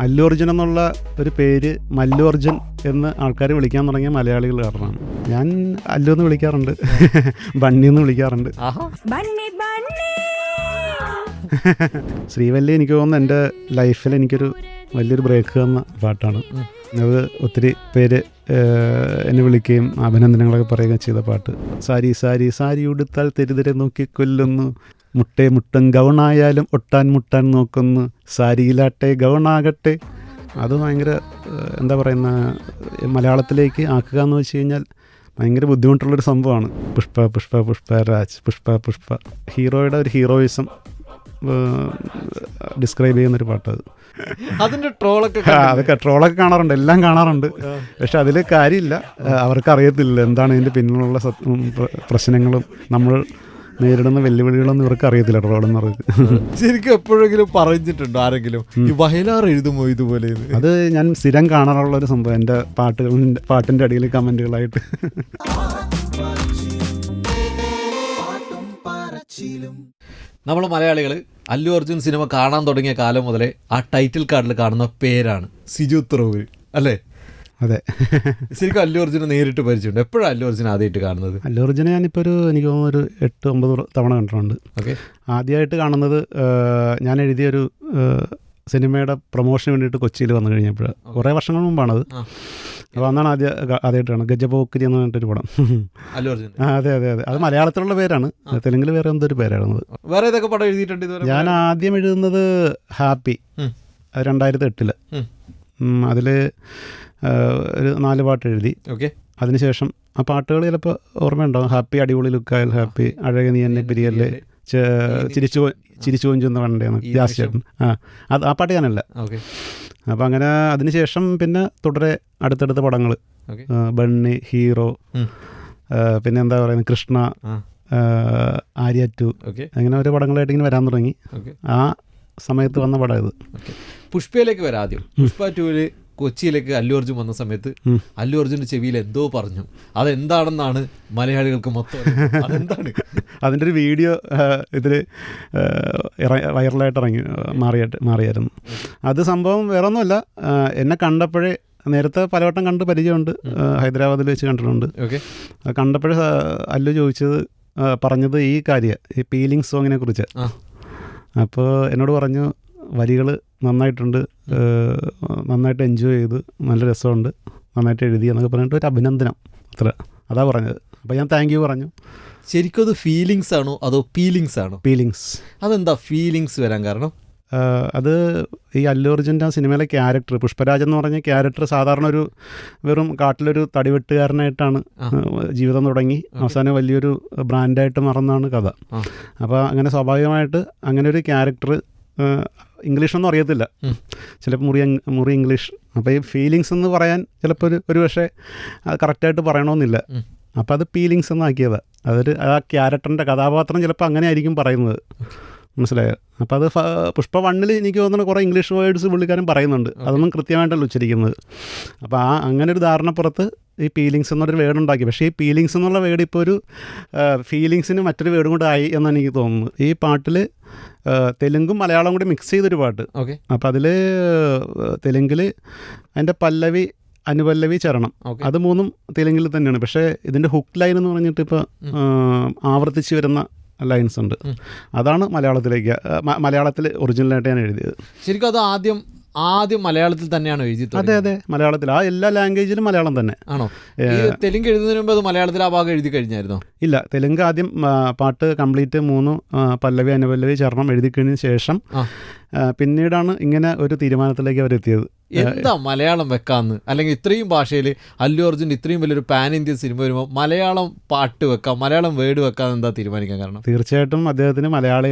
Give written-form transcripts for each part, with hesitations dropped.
അല്ലു അർജുൻ എന്നുള്ള ഒരു പേര് മല്ലു അർജുൻ എന്ന് ആൾക്കാർ വിളിക്കാൻ തുടങ്ങിയ മലയാളികൾ കാരണമാണ്. ഞാൻ അല്ലു എന്ന് വിളിക്കാറുണ്ട്, ബണ്ണി എന്ന് വിളിക്കാറുണ്ട്. ശ്രീവല്ലി എനിക്ക് തോന്നുന്നു എൻ്റെ ലൈഫിൽ എനിക്കൊരു വലിയൊരു ബ്രേക്ക് തന്ന പാട്ടാണ്. അത് ഒത്തിരി പേര് എന്നെ വിളിക്കുകയും അഭിനന്ദനങ്ങളൊക്കെ പറയുകയും ചെയ്ത പാട്ട്. സാരി സാരി സാരി ഉടുത്താൽ തെരുതെരെ നോക്കി കൊല്ലുന്നു, മുട്ടേ മുട്ടും ഗൗണായാലും ഒട്ടാൻ മുട്ടാൻ നോക്കുന്നു, സാരിയിലാട്ടെ ഗൗണാകട്ടെ. അത് ഭയങ്കര എന്താ പറയുന്ന മലയാളത്തിലേക്ക് ആക്കുക എന്ന് വെച്ച് കഴിഞ്ഞാൽ ഭയങ്കര ബുദ്ധിമുട്ടുള്ളൊരു സംഭവമാണ്. പുഷ്പ പുഷ്പ പുഷ്പരാജ് പുഷ്പ പുഷ്പ ഹീറോയുടെ ഒരു ഹീറോയിസം ഡിസ്ക്രൈബ് ചെയ്യുന്നൊരു പാട്ട്. അത് അതിൻ്റെ ട്രോളൊക്കെ അതൊക്കെ ട്രോളൊക്കെ കാണാറുണ്ട്, എല്ലാം കാണാറുണ്ട്. പക്ഷെ അതിൽ കാര്യമില്ല, അവർക്ക് അറിയത്തില്ല എന്താണ് ഇതിൻ്റെ പിന്നിലുള്ള പ്രശ്നങ്ങളും നമ്മൾ നേരിടുന്ന വെല്ലുവിളികളൊന്നും ഇവർക്ക് അറിയത്തില്ല. ട്രോളെന്ന് പറയുന്നത് ശരിക്കും എപ്പോഴെങ്കിലും പറഞ്ഞിട്ടുണ്ടോ ആരെങ്കിലും ഈ വയലാർ എഴുതുമോ ഇതുപോലെ? അത് ഞാൻ സ്ഥിരം കാണാറുള്ളൊരു സംഭവം എൻ്റെ പാട്ടിൻ്റെ അടിയിൽ കമൻറ്റുകളായിട്ട്. നമ്മൾ മലയാളികൾ അല്ലു അർജുൻ സിനിമ കാണാൻ തുടങ്ങിയ കാലം മുതലേ ആ ടൈറ്റിൽ കാർഡിൽ കാണുന്ന പേരാണ് സിജു തുറവൂർ, അല്ലേ? അതെ. ശരിക്കും അല്ലു അർജുനെ നേരിട്ട് പരിചയമുണ്ട്. എപ്പോഴാണ് അല്ലു അർജുൻ ആദ്യമായിട്ട് കാണുന്നത്? അല്ലു അർജുനെ ഞാനിപ്പോൾ എനിക്ക് തോന്നുന്നു ഒരു 8-9 തവണ കണ്ടിട്ടുണ്ട്. ഓക്കെ. ആദ്യമായിട്ട് കാണുന്നത് ഞാൻ എഴുതിയൊരു സിനിമയുടെ പ്രൊമോഷന് വേണ്ടിയിട്ട് കൊച്ചിയിൽ വന്നു കഴിഞ്ഞപ്പോൾ, കുറേ വർഷങ്ങൾ മുമ്പാണത്. അപ്പോൾ അന്നാണ് ആദ്യമായിട്ട് കാണുന്നത്. ഗജപോക്കിരി എന്ന് പറഞ്ഞിട്ടൊരു പടം. അല്ലു അർജുൻ. അതെ അതെ അതെ. അത് മലയാളത്തിലുള്ള പേരാണ്, തെലുങ്കിൽ വേറെ എന്തൊരു പേരാണ്. വേറെ ഏതൊക്കെ പടം എഴുതിയിട്ടുണ്ട് ഇതുവരെ? ഞാൻ ആദ്യം എഴുതുന്നത് ഹാപ്പി, 2008. അതിൽ ഒരു 4 പാട്ട് എഴുതി. ഓക്കെ. അതിനുശേഷം ആ പാട്ടുകൾ ചിലപ്പോൾ ഓർമ്മയുണ്ടാവും. ഹാപ്പി, അടിപൊളി ലുക്കായൽ ഹാപ്പി, അഴക നീ എന്നെ പിരിയല്ലേ, ചിരിച്ചു കൊഞ്ചുന്ന വണ്ടേന്ന് ജാസ്തിയായിരുന്നു. ആ പാട്ട് ഞാനല്ല. ഓക്കെ. അപ്പോൾ അങ്ങനെ അതിനുശേഷം പിന്നെ തുടരെ അടുത്തടുത്ത പടങ്ങൾ, ബണ്ണി, ഹീറോ, പിന്നെ എന്താ പറയുന്നത്, കൃഷ്ണ, ആര്യ 2, അങ്ങനെ ഓരോ പടങ്ങളായിട്ട് ഇങ്ങനെ വരാൻ തുടങ്ങി. ആ സമയത്ത് വന്ന പടം ഇത്. പുഷ്പയിലേക്ക് വരാം. ആദ്യം പുഷ്പ 2 കൊച്ചിയിലേക്ക് അല്ലു അർജുൻ വന്ന സമയത്ത് അല്ലു അർജുൻ്റെ ചെവിയിൽ എന്തോ പറഞ്ഞു. അതെന്താണെന്നാണ് മലയാളികൾക്ക് മൊത്തം അതെന്താണ്? അതിൻ്റെ ഒരു വീഡിയോ ഇതിൽ വൈറലായിട്ട് മാറിയായിരുന്നു. അത് സംഭവം വേറെ ഒന്നുമല്ല, എന്നെ കണ്ടപ്പോഴേ, നേരത്തെ പലവട്ടം കണ്ട് പരിചയമുണ്ട്, ഹൈദരാബാദിൽ വെച്ച് കണ്ടിട്ടുണ്ട്. ഓക്കെ. കണ്ടപ്പോഴേ അല്ലു പറഞ്ഞത് ഈ കാര്യം, ഈ പീലിംഗ് സോങ്ങിനെ കുറിച്ച്. അപ്പോൾ എന്നോട് പറഞ്ഞു, വരികൾ നന്നായിട്ടുണ്ട്, നന്നായിട്ട് എൻജോയ് ചെയ്ത്, നല്ല രസമുണ്ട്, നന്നായിട്ട് എഴുതി എന്നൊക്കെ പറഞ്ഞിട്ട് ഒരു അഭിനന്ദനം, അത്ര അതാ പറഞ്ഞത്. അപ്പോൾ ഞാൻ താങ്ക് യു പറഞ്ഞു. ശരിക്കും അത് ഫീലിങ്സ് ആണോ അതോ പീലിങ്സ് ആണോ? ഫീലിങ്സ്. അതെന്താ ഫീലിങ്സ് വരാൻ കാരണം? അത് ഈ അല്ലു അർജുൻ്റെ സിനിമയിലെ ക്യാരക്ടർ, പുഷ്പരാജ് എന്ന് പറഞ്ഞ ക്യാരക്ടർ സാധാരണ ഒരു വെറും കാട്ടിലൊരു തടിവെട്ടുകാരനായിട്ടാണ് ജീവിതം തുടങ്ങി അവസാനം വലിയൊരു ബ്രാൻഡായിട്ട് മറന്നാണ് കഥ. അപ്പോൾ അങ്ങനെ സ്വാഭാവികമായിട്ട് അങ്ങനെ ഒരു ക്യാരക്ടർ, ഇംഗ്ലീഷൊന്നും അറിയത്തില്ല, ചിലപ്പോൾ മുറി ഇംഗ്ലീഷ്. അപ്പോൾ ഈ ഫീലിങ്സ് എന്ന് പറയാൻ ചിലപ്പോൾ ഒരു പക്ഷേ കറക്റ്റായിട്ട് പറയണമെന്നില്ല. അപ്പോൾ അത് ഫീലിങ്സ് എന്നാക്കിയതാണ്. ആ ക്യാരക്ടറിൻ്റെ കഥാപാത്രം ചിലപ്പോൾ അങ്ങനെ ആയിരിക്കും പറയുന്നത്, മനസ്സിലായോ? അപ്പോൾ അത് പുഷ്പ 1 എനിക്ക് തോന്നുന്നു കുറേ ഇംഗ്ലീഷ് വേർഡ്സ് പുള്ളിക്കാരൻ പറയുന്നുണ്ട്, അതൊന്നും കൃത്യമായിട്ടല്ല ഉച്ചരിക്കുന്നത്. അപ്പോൾ അങ്ങനെ ഒരു ധാരണപ്പുറത്ത് ഈ ഫീലിങ്സ് എന്നൊരു വേർഡ് ഉണ്ടാക്കി. പക്ഷേ ഈ ഫീലിങ്സ് എന്നുള്ള വേർഡ് ഇപ്പോൾ ഒരു ഫീലിങ്സിന് മറ്റൊരു വേർഡും കൂടെ ആയി എന്നാണ് എനിക്ക് തോന്നുന്നത്. ഈ പാട്ടിൽ തെലുങ്കും മലയാളം കൂടി മിക്സ് ചെയ്തൊരു പാട്ട്. അപ്പോൾ അതിൽ തെലുങ്കിൽ അതിൻ്റെ പല്ലവി, അനുപല്ലവി, ചരണം, അത് 3 തെലുങ്കിൽ തന്നെയാണ്. പക്ഷേ ഇതിൻ്റെ ഹുക്ക് ലൈൻ എന്ന് പറഞ്ഞിട്ട് ഇപ്പോൾ ആവർത്തിച്ച് വരുന്ന ലൈൻസ് ഉണ്ട്. അതാണ് മലയാളത്തിൽ ഒറിജിനലായിട്ട് ഞാൻ എഴുതിയത്. ശരിക്കും അത് ആദ്യം മലയാളത്തിൽ തന്നെയാണോ എഴുതിയത്? അതെ അതെ, മലയാളത്തിൽ. ആ എല്ലാ ലാംഗ്വേജിലും മലയാളം തന്നെ ആണോ? തെലുങ്ക് എഴുതുന്നതിന് മുമ്പ് അത് മലയാളത്തിൽ ആ ഭാഗം എഴുതി കഴിഞ്ഞായിരുന്നോ? ഇല്ല, തെലുങ്ക് ആദ്യം പാട്ട് കംപ്ലീറ്റ് 3 പല്ലവി, അനുപല്ലവി, ചരണം എഴുതി കഴിഞ്ഞ ശേഷം പിന്നീടാണ് ഇങ്ങനെ ഒരു തീരുമാനത്തിലേക്ക് അവരെത്തിയത്. എന്താ മലയാളം വെക്കാമെന്ന്, അല്ലെങ്കിൽ ഇത്രയും ഭാഷയിൽ അല്ലു അർജുൻ ഇത്രയും വലിയൊരു പാൻ ഇന്ത്യൻ സിനിമ വരുമ്പോൾ മലയാളം പാട്ട് വെക്കാം, മലയാളം വേർഡ് വെക്കാം, എന്താ തീരുമാനിക്കാൻ കാരണം? തീർച്ചയായിട്ടും അദ്ദേഹത്തിന്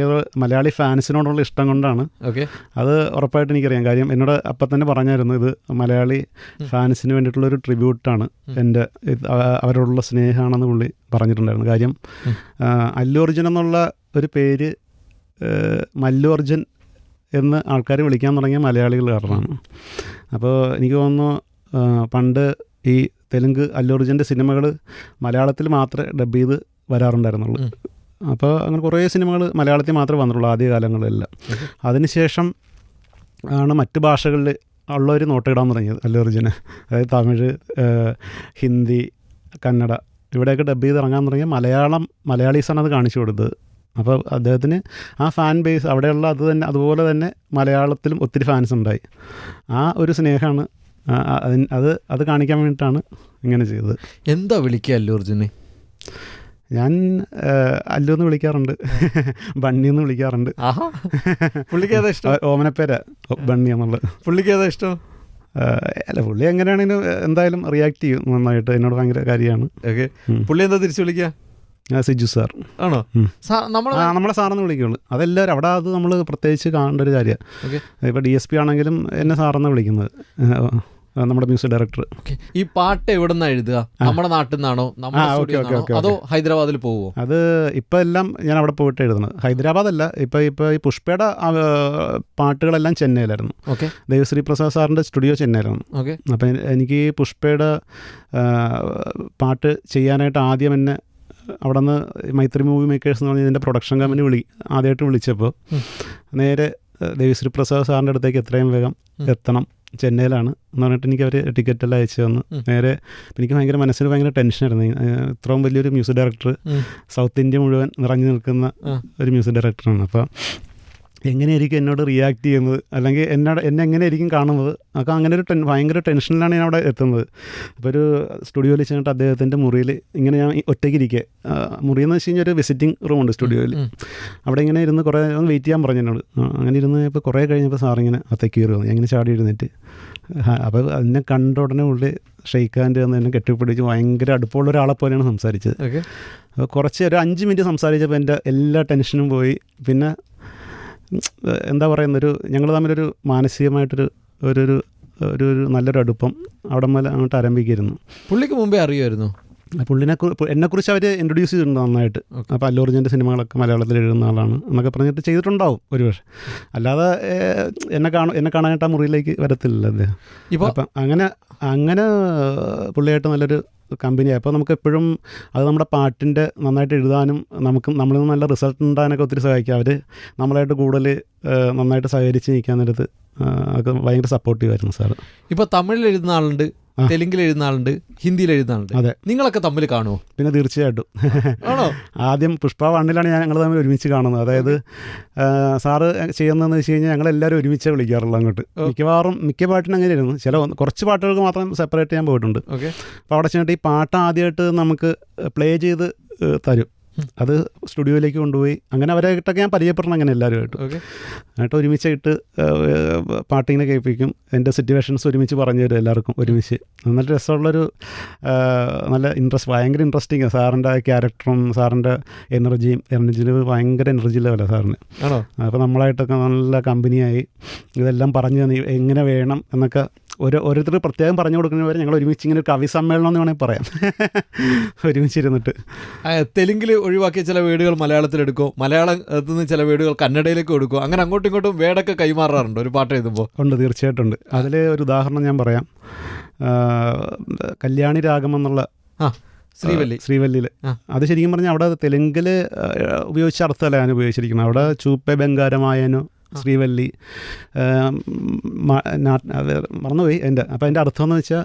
മലയാളി ഫാൻസിനോടുള്ള ഇഷ്ടം കൊണ്ടാണ്. ഓക്കെ. അത് ഉറപ്പായിട്ട് എനിക്കറിയാം. കാര്യം എന്നോട് അപ്പം തന്നെ പറഞ്ഞായിരുന്നു, ഇത് മലയാളി ഫാൻസിന് വേണ്ടിയിട്ടുള്ളൊരു ട്രിബ്യൂട്ടാണ്, എൻ്റെ അവരോടുള്ള സ്നേഹമാണെന്ന് പുള്ളി പറഞ്ഞിട്ടുണ്ടായിരുന്നു. കാര്യം അല്ലു അർജുൻ എന്നുള്ള ഒരു പേര് മല്ലു അർജുൻ എന്ന് ആൾക്കാർ വിളിക്കാൻ തുടങ്ങിയ മലയാളികൾ കാരണമാണ്. അപ്പോൾ എനിക്ക് തോന്നുന്നു പണ്ട് ഈ തെലുങ്ക് അല്ലു അർജുൻ്റെ സിനിമകൾ മലയാളത്തിൽ മാത്രമേ ഡബ് ചെയ്ത് വരാറുണ്ടായിരുന്നുള്ളൂ. അപ്പോൾ അങ്ങനെ കുറേ സിനിമകൾ മലയാളത്തിൽ മാത്രമേ വന്നിട്ടുള്ളൂ ആദ്യ കാലങ്ങളിലെല്ലാം. അതിനുശേഷം ആണ് മറ്റ് ഭാഷകളിൽ ഉള്ളവർ നോട്ടിടാൻ തുടങ്ങിയത് അല്ലു അർജുന്. അതായത് തമിഴ്, ഹിന്ദി, കന്നഡ ഇവിടെയൊക്കെ ഡബ് ചെയ്ത് ഇറങ്ങാൻ തുടങ്ങിയ മലയാളീസാണ് അത് കാണിച്ചു കൊടുത്തത്. അപ്പോൾ അദ്ദേഹത്തിന് ആ ഫാൻ ബേസ് അവിടെയുള്ള അതുപോലെ തന്നെ മലയാളത്തിലും ഒത്തിരി ഫാൻസ് ഉണ്ടായി. ആ ഒരു സ്നേഹമാണ് അത് കാണിക്കാൻ വേണ്ടിയിട്ടാണ് ഇങ്ങനെ ചെയ്തത്. എന്താ വിളിക്കുക അല്ലു അർജുനെ? ഞാൻ അല്ലു എന്ന് വിളിക്കാറുണ്ട്, ബണ്ണി എന്ന് വിളിക്കാറുണ്ട്. പുള്ളിക്ക് ഏതാ ഇഷ്ടം? ഓമനപ്പേര ബണ്ണി എന്നുള്ളത്. പുള്ളിക്ക് ഏതാ ഇഷ്ടം? അല്ല, പുള്ളി എങ്ങനെയാണെങ്കിലും എന്തായാലും റിയാക്ട് ചെയ്യും നന്നായിട്ട്, എന്നോട് ഭയങ്കര കാര്യമാണ്. ഓക്കെ, പുള്ളി എന്താ തിരിച്ചു വിളിക്കുക? സിജു സാർ. ആണോ? നമ്മളെ സാറെന്ന് വിളിക്കുള്ളൂ. അതെല്ലാവരും അവിടെ അത് നമ്മൾ പ്രത്യേകിച്ച് കാണേണ്ട ഒരു കാര്യമാണ്. ഇപ്പോൾ DSP ആണെങ്കിലും എന്നെ സാറെന്ന് വിളിക്കുന്നത്, നമ്മുടെ മ്യൂസിക് ഡയറക്ടർ. ഈ പാട്ട് എവിടെ നിന്നാണ് എഴുതുക? നമ്മുടെ നാട്ടിൽ നിന്നാണോ അതോ ഹൈദരാബാദിൽ പോവുമോ? അത് ഇപ്പം എല്ലാം ഞാൻ അവിടെ പോയിട്ട് എഴുതുന്നത്. ഹൈദരാബാദല്ല, ഇപ്പോൾ ഈ പുഷ്പയുടെ പാട്ടുകളെല്ലാം ചെന്നൈയിലായിരുന്നു. ദേവശ്രീ പ്രസാദ് സാറിൻ്റെ സ്റ്റുഡിയോ ചെന്നൈയിലാണ്. അപ്പം എനിക്ക് ഈ പുഷ്പയുടെ പാട്ട് ചെയ്യാനായിട്ട് ആദ്യം എന്നെ അവിടെ നിന്ന് മൈത്രി മൂവി മേക്കേഴ്സ് എന്ന് പറഞ്ഞ ഇതിൻ്റെ പ്രൊഡക്ഷൻ കമ്പനി ആദ്യമായിട്ട് വിളിച്ചപ്പോൾ നേരെ ദേവശ്രീ പ്രസാദ് സാറിൻ്റെ അടുത്തേക്ക് എത്രയും വേഗം എത്തണം, ചെന്നൈയിലാണ് എന്ന് പറഞ്ഞിട്ട് എനിക്ക് അവർ ടിക്കറ്റെല്ലാം അയച്ചു തന്നു. നേരെ എനിക്ക് മനസ്സിന് ഭയങ്കര ടെൻഷനായിരുന്നു. ഇത്രയും വലിയൊരു മ്യൂസിക് ഡയറക്ടർ, സൗത്ത് ഇന്ത്യ മുഴുവൻ നിറഞ്ഞു നിൽക്കുന്ന ഒരു മ്യൂസിക് ഡയറക്ടറാണ്. അപ്പോൾ എങ്ങനെയായിരിക്കും എന്നോട് റിയാക്ട് ചെയ്യുന്നത്, അല്ലെങ്കിൽ എന്നെ എങ്ങനെയായിരിക്കും കാണുന്നത്, അപ്പോൾ അങ്ങനെ ഒരു ഭയങ്കര ടെൻഷനിലാണ് ഞാൻ അവിടെ എത്തുന്നത്. അപ്പോൾ ഒരു സ്റ്റുഡിയോയിൽ ചെന്നിട്ട് അദ്ദേഹത്തിൻ്റെ മുറിയിൽ ഇങ്ങനെ ഞാൻ ഒറ്റയ്ക്ക് ഇരിക്കുക. മുറിയെന്ന് വെച്ച് കഴിഞ്ഞാൽ ഒരു വിസിറ്റിംഗ് റൂമുണ്ട് സ്റ്റുഡിയോയിൽ. അവിടെ ഇങ്ങനെ ഇരുന്ന് കുറേ വെയിറ്റ് ചെയ്യാൻ പറഞ്ഞു എന്നോട്. അങ്ങനെ ഇരുന്ന് ഇപ്പോൾ കുറേ കഴിഞ്ഞപ്പോൾ സാറിങ്ങനെ അത്തേക്ക് കയറി വന്നു. ഞാൻ ഇങ്ങനെ ചാടി ഇരുന്നിട്ട് അപ്പോൾ എന്നെ കണ്ട ഉടനെ ഉള്ളിൽ ഷെയ്ക്ക് ഹാൻഡ് വന്ന് എന്നെ കെട്ടിപ്പിടിച്ച് ഭയങ്കര അടുപ്പമുള്ള ഒരാളെ പോലെയാണ് സംസാരിച്ചത്. അപ്പോൾ കുറച്ച് ഒരു 5 മിനിറ്റ് സംസാരിച്ചപ്പോൾ എൻ്റെ എല്ലാ ടെൻഷനും പോയി. പിന്നെ എന്താ പറയുന്നൊരു ഞങ്ങൾ തമ്മിലൊരു മാനസികമായിട്ടൊരു ഒരു നല്ലൊരു അടുപ്പം അവിടെ മുതൽ അങ്ങോട്ട് ആരംഭിക്കായിരുന്നു. പുള്ളിക്ക് മുമ്പേ അറിയുമായിരുന്നു? എന്നെക്കുറിച്ച് അവർ ഇൻട്രൊഡ്യൂസ് ചെയ്തിട്ടുണ്ട് നന്നായിട്ട്. അപ്പോൾ അല്ലു അർജുൻ്റെ സിനിമകളൊക്കെ മലയാളത്തിൽ എഴുതുന്ന ആളാണ് എന്നൊക്കെ പറഞ്ഞിട്ട് ചെയ്തിട്ടുണ്ടാവും ഒരുപക്ഷെ. അല്ലാതെ എന്നെ കാണാനായിട്ട് ആ മുറിയിലേക്ക് വരത്തില്ല അദ്ദേഹം. അപ്പം അങ്ങനെ പുള്ളിയായിട്ട് നല്ലൊരു കമ്പനിയായി. അപ്പോൾ നമുക്ക് എപ്പോഴും അത് നമ്മുടെ പാട്ടിൻ്റെ നന്നായിട്ട് എഴുതാനും നമ്മളിൽ നിന്ന് നല്ല റിസൾട്ട് ഉണ്ടാകാനൊക്കെ ഒത്തിരി സഹായിക്കും. അവർ നമ്മളായിട്ട് കൂടുതൽ നന്നായിട്ട് സഹകരിച്ച് നിൽക്കാൻ നേരത്ത് ഒക്കെ ഭയങ്കര സപ്പോർട്ടീവായിരുന്നു സാറ്. ഇപ്പോൾ തമിഴിൽ എഴുതുന്ന ആളുണ്ട്, തെലുങ്കിൽ എഴുതുന്ന ആളുണ്ട്, ഹിന്ദിയിൽ എഴുതുന്ന ആളുണ്ട്. അതെ. നിങ്ങളൊക്കെ തമ്മിൽ കാണുമോ? പിന്നെ തീർച്ചയായിട്ടും. ആണോ? ആദ്യം പുഷ്പ 1 ഞങ്ങൾ തമ്മിൽ ഒരുമിച്ച് കാണുന്നത്. അതായത് സാറ് ചെയ്യുന്നതെന്ന് വെച്ച് കഴിഞ്ഞാൽ ഞങ്ങളെല്ലാവരും ഒരുമിച്ച് വിളിക്കാറുള്ളൂ അങ്ങോട്ട്. മിക്ക പാട്ടിനും അങ്ങനെയായിരുന്നു. കുറച്ച് പാട്ടുകൾക്ക് മാത്രം സെപ്പറേറ്റ് ചെയ്യാൻ പോയിട്ടുണ്ട്. അപ്പോൾ അവിടെ ചെന്നിട്ട് ഈ പാട്ട് ആദ്യമായിട്ട് നമുക്ക് പ്ലേ ചെയ്ത് തരും. അത് സ്റ്റുഡിയോയിലേക്ക് കൊണ്ടുപോയി അങ്ങനെ അവരായിട്ടൊക്കെ ഞാൻ പരിചയപ്പെടണം അങ്ങനെ എല്ലാവരുമായിട്ട്. എന്നിട്ട് ഒരുമിച്ചായിട്ട് പാട്ടിങ്ങനെ കേൾപ്പിക്കും. എൻ്റെ സിറ്റുവേഷൻസ് ഒരുമിച്ച് പറഞ്ഞു തരും എല്ലാവർക്കും ഒരുമിച്ച്. എന്നിട്ട് രസമുള്ളൊരു നല്ല ഭയങ്കര ഇൻട്രസ്റ്റിംഗ്. സാറിൻ്റെ ക്യാരക്ടറും സാറിൻ്റെ എനർജിയിൽ ഭയങ്കര എനർജി ലെവലാണ് സാറിന്. അപ്പോൾ നമ്മളായിട്ടൊക്കെ നല്ല കമ്പനിയായി ഇതെല്ലാം പറഞ്ഞു തന്നെ എങ്ങനെ വേണം എന്നൊക്കെ ഓരോരുത്തർ പ്രത്യേകം പറഞ്ഞു കൊടുക്കുന്നവരെ ഞങ്ങൾ ഒരുമിച്ച് ഇങ്ങനെ കവി സമ്മേളനം എന്ന് വേണമെങ്കിൽ പറയാം. ഒരുമിച്ചിരുന്നിട്ട് തെലുങ്കിൽ ഒഴിവാക്കിയ ചില വേർഡുകൾ മലയാളത്തിലെടുക്കും, മലയാളത്തിൽ നിന്ന് ചില വേർഡുകൾ കന്നഡയിലേക്ക് കൊടുക്കും, അങ്ങനെ അങ്ങോട്ടും ഇങ്ങോട്ടും വേർഡൊക്കെ കൈമാറാറുണ്ട് ഒരു പാട്ട് എഴുതുമ്പോൾ? ഉണ്ട്, തീർച്ചയായിട്ടും ഉണ്ട്. അതിൽ ഒരു ഉദാഹരണം ഞാൻ പറയാം. കല്യാണി രാഗം എന്നുള്ള ശ്രീവല്ലിയിൽ അത് ശരിക്കും പറഞ്ഞാൽ അവിടെ തെലുങ്കിൽ ഉപയോഗിച്ച അർത്ഥമല്ല ഞാൻ ഉപയോഗിച്ചിരിക്കുന്നത്. അവിടെ ചൂപ്പെ ബംഗാരമായനോ ശ്രീവല്ലി മറന്നുപോയി അപ്പോൾ അതിൻ്റെ അർത്ഥം എന്ന് വെച്ചാൽ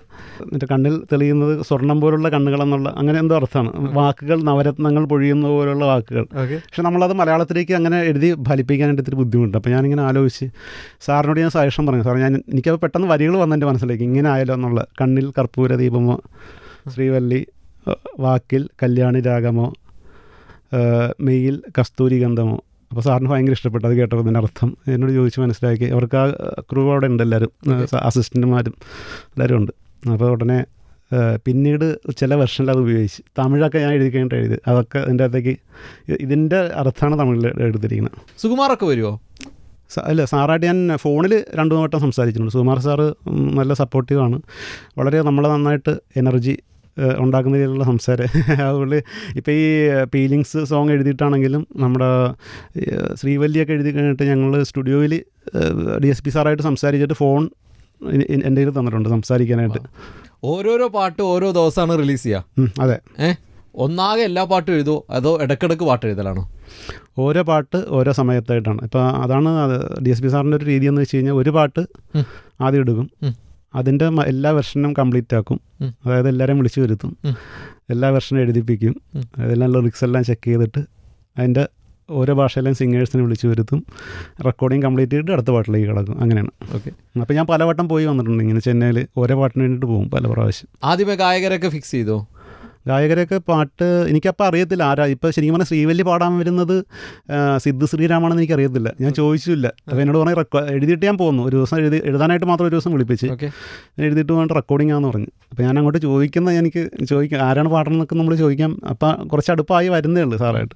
എൻ്റെ കണ്ണിൽ തെളിയുന്നത് സ്വർണം പോലുള്ള കണ്ണുകളെന്നുള്ള അങ്ങനെ എന്തോ അർത്ഥമാണ്. വാക്കുകൾ നവരത്നങ്ങൾ പൊഴിയുന്ന പോലുള്ള വാക്കുകൾ. പക്ഷെ നമ്മളത് മലയാളത്തിലേക്ക് അങ്ങനെ എഴുതി ഫലിപ്പിക്കാനായിട്ട് ഇത്തിരി ബുദ്ധിമുട്ടുണ്ട്. അപ്പോൾ ഞാനിങ്ങനെ ആലോചിച്ച് സാറിനോട് ഞാൻ സജഷൻ പറഞ്ഞു. സാർ എനിക്കത് പെട്ടെന്ന് വരികൾ വന്നു എൻ്റെ മനസ്സിലേക്ക്, ഇങ്ങനെ ആയാലോ എന്നുള്ള. കണ്ണിൽ കർപ്പൂര ദീപമോ ശ്രീവല്ലി, വാക്കിൽ കല്യാണി രാഗമോ, മെയ്യിൽ കസ്തൂരി ഗന്ധമോ. അപ്പോൾ സാറിന് ഭയങ്കര ഇഷ്ടപ്പെട്ടു അത് കേട്ടപ്പോൾ. ഇതിൻ്റെ അർത്ഥം എന്നോട് ചോദിച്ച് മനസ്സിലാക്കി. അവർക്ക് ആ ക്രൂ അവിടെ ഉണ്ട്, എല്ലാവരും അസിസ്റ്റൻറ്റുമാരും എല്ലാവരും ഉണ്ട്. അപ്പോൾ ഉടനെ പിന്നീട് ചില വെർഷനിൽ അത് ഉപയോഗിച്ച് തമിഴൊക്കെ ഞാൻ എഴുതി കഴിഞ്ഞിട്ട് എഴുതി അതൊക്കെ അതിൻ്റെ അകത്തേക്ക് ഇതിൻ്റെ അർത്ഥമാണ് തമിഴിൽ എടുത്തിരിക്കുന്നത്. സുകുമാറൊക്കെ വരുമോ? അല്ല, സാറായിട്ട് ഞാൻ ഫോണിൽ 2-3 വട്ടം സംസാരിച്ചിട്ടുണ്ട്. സുകുമാർ സാറ് നല്ല സപ്പോർട്ടീവാണ്. വളരെ നമ്മളെ നന്നായിട്ട് എനർജി ഉണ്ടാക്കുന്ന രീതിയിലുള്ള സംസാരം. അതുകൊണ്ട് ഇപ്പോൾ ഈ ഫീലിങ്സ് സോങ് എഴുതിയിട്ടാണെങ്കിലും നമ്മുടെ ശ്രീവല്ലിയൊക്കെ എഴുതി കഴിഞ്ഞിട്ട് ഞങ്ങൾ സ്റ്റുഡിയോയിൽ DSP സാറായിട്ട് സംസാരിച്ചിട്ട് ഫോൺ എൻ്റെ കയ്യിൽ തന്നിട്ടുണ്ട് സംസാരിക്കാനായിട്ട്. ഓരോരോ പാട്ട് ഓരോ ദിവസമാണ് റിലീസ് ചെയ്യുക? അതെ. ഒന്നാകെ എല്ലാ പാട്ടും എഴുതുമോ അതോ ഇടയ്ക്കിടയ്ക്ക് പാട്ട് എഴുതലാണോ? ഓരോ പാട്ട് ഓരോ സമയത്തായിട്ടാണ്. ഇപ്പോൾ അതാണ് DSP സാറിൻ്റെ ഒരു രീതി എന്ന് വെച്ച് കഴിഞ്ഞാൽ ഒരു പാട്ട് ആദ്യം എടുക്കും, അതിൻ്റെ എല്ലാ വെർഷനും കംപ്ലീറ്റ് ആക്കും, അതായത് എല്ലാവരെയും വിളിച്ചു വരുത്തും, എല്ലാ വെർഷനും എഴുതിപ്പിക്കും, അതെല്ലാം ലിറിക്സ് എല്ലാം ചെക്ക് ചെയ്തിട്ട് അതിൻ്റെ ഓരോ ഭാഷയിലും സിംഗേഴ്സിനെ വിളിച്ചു വരുത്തും, റെക്കോർഡിങ് കംപ്ലീറ്റ് ചെയ്തിട്ട് അടുത്ത പാട്ടിലേക്ക് കിടക്കും. അങ്ങനെയാണ്. ഓക്കെ. അപ്പോൾ ഞാൻ പല വട്ടം പോയി വന്നിട്ടുണ്ട് ഇങ്ങനെ ചെന്നൈയിൽ, ഓരോ പാട്ടിന് വേണ്ടിയിട്ട് പോകും പല പ്രാവശ്യം. ആദ്യമേ ഗായകരൊക്കെ ഫിക്സ് ചെയ്തോ? ഗായകരൊക്കെ പാട്ട് എനിക്കപ്പോൾ അറിയത്തില്ല ആരാ. ഇപ്പോൾ ശരിക്കും പറഞ്ഞാൽ ശ്രീവല്ലി പാടാൻ വരുന്നത് സിദ്ധു ശ്രീരാമാണെന്ന് എനിക്കറിയത്തില്ല, ഞാൻ ചോദിച്ചില്ല. അപ്പോൾ എന്നോട് പറഞ്ഞ് എഴുതിയിട്ട് ഞാൻ പോകുന്നു, ഒരു ദിവസം എഴുതാനായിട്ട് മാത്രം ഒരു ദിവസം വിളിപ്പിച്ച് എഴുതിയിട്ട് വേണ്ട റെക്കോർഡിംഗ് ആണെന്ന് പറഞ്ഞു. അപ്പോൾ ഞാൻ അങ്ങോട്ട് എനിക്ക് ചോദിക്കാം ആരാണ് പാടുന്നതൊക്കെ നമ്മൾ ചോദിക്കാം. അപ്പോൾ കുറച്ച് അടുപ്പായി വരുന്നേ ഉള്ളൂ സാറായിട്ട്.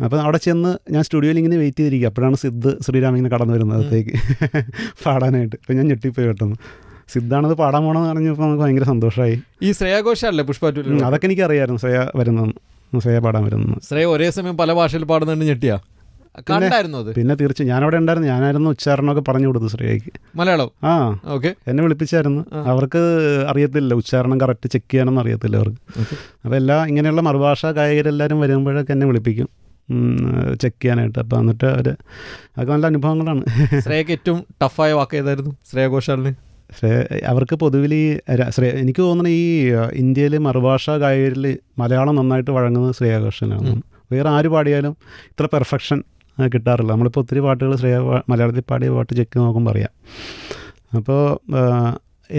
അപ്പോൾ അവിടെ ചെന്ന് ഞാൻ സ്റ്റുഡിയോയിൽ ഇങ്ങനെ വെയിറ്റ് ചെയ്തിരിക്കുക, അപ്പോഴാണ് സിദ്ധ് ശ്രീരാം ഇങ്ങനെ കടന്നു വരുന്നതത്തേക്ക് പാടാനായിട്ട്. അപ്പോൾ ഞാൻ ഞെട്ടിപ്പോയി പെട്ടെന്ന്. സിദ്ധാണത് പാടാൻ പോകണമെന്ന് പറഞ്ഞപ്പോൾ നമുക്ക് ഭയങ്കര സന്തോഷമായി. ഈ ശ്രേയ ഘോഷാലല്ലേ പുഷ്പ 2? അതൊക്കെ എനിക്കറിയായിരുന്നു, ശ്രേയ പാടാൻ വരുന്നത്. ശ്രേയ ഒരേ സമയം പല ഭാഷയിൽ പാടുന്നുണ്ട്, ഞെട്ടിയാ കണ്ടായിരുന്നു അത്? പിന്നെ തീർച്ചയായും ഞാനവിടെ ഉണ്ടായിരുന്നു, ഞാനായിരുന്നു ഉച്ചാരണമൊക്കെ പറഞ്ഞു കൊടുത്തു ശ്രേയക്ക്. മലയാളം? ആ, ഓക്കെ. എന്നെ വിളിപ്പിച്ചായിരുന്നു. അവർക്ക് അറിയത്തില്ല, ഉച്ചാരണം കറക്റ്റ് ചെക്ക് ചെയ്യാനൊന്നും അറിയത്തില്ല അവർക്ക്. അപ്പോൾ ഇങ്ങനെയുള്ള മറുഭാഷാ ഗായകരെല്ലാവരും വരുമ്പോഴൊക്കെ എന്നെ വിളിപ്പിക്കും ചെക്ക് ചെയ്യാനായിട്ട്. അപ്പോൾ എന്നിട്ട് അതൊക്കെ നല്ല അനുഭവങ്ങളാണ്. ശ്രേയക്ക് ഏറ്റവും ടഫായ വാക്ക് ഏതായിരുന്നു ശ്രേയ ഘോഷാലിന്? അവർക്ക് പൊതുവിൽ എനിക്ക് തോന്നുന്നു ഈ ഇന്ത്യയിൽ മറുഭാഷാ ഗായകരിൽ മലയാളം നന്നായിട്ട് വഴങ്ങുന്നത് ശ്രേയ ഘോഷാലാണ്. വേറെ ആര് പാടിയാലും ഇത്ര പെർഫെക്ഷൻ കിട്ടാറില്ല. നമ്മളിപ്പോൾ ഒത്തിരി പാട്ടുകൾ മലയാളത്തിൽ പാടിയ പാട്ട് ചെക്ക് നോക്കുമ്പോൾ അറിയാം. അപ്പോൾ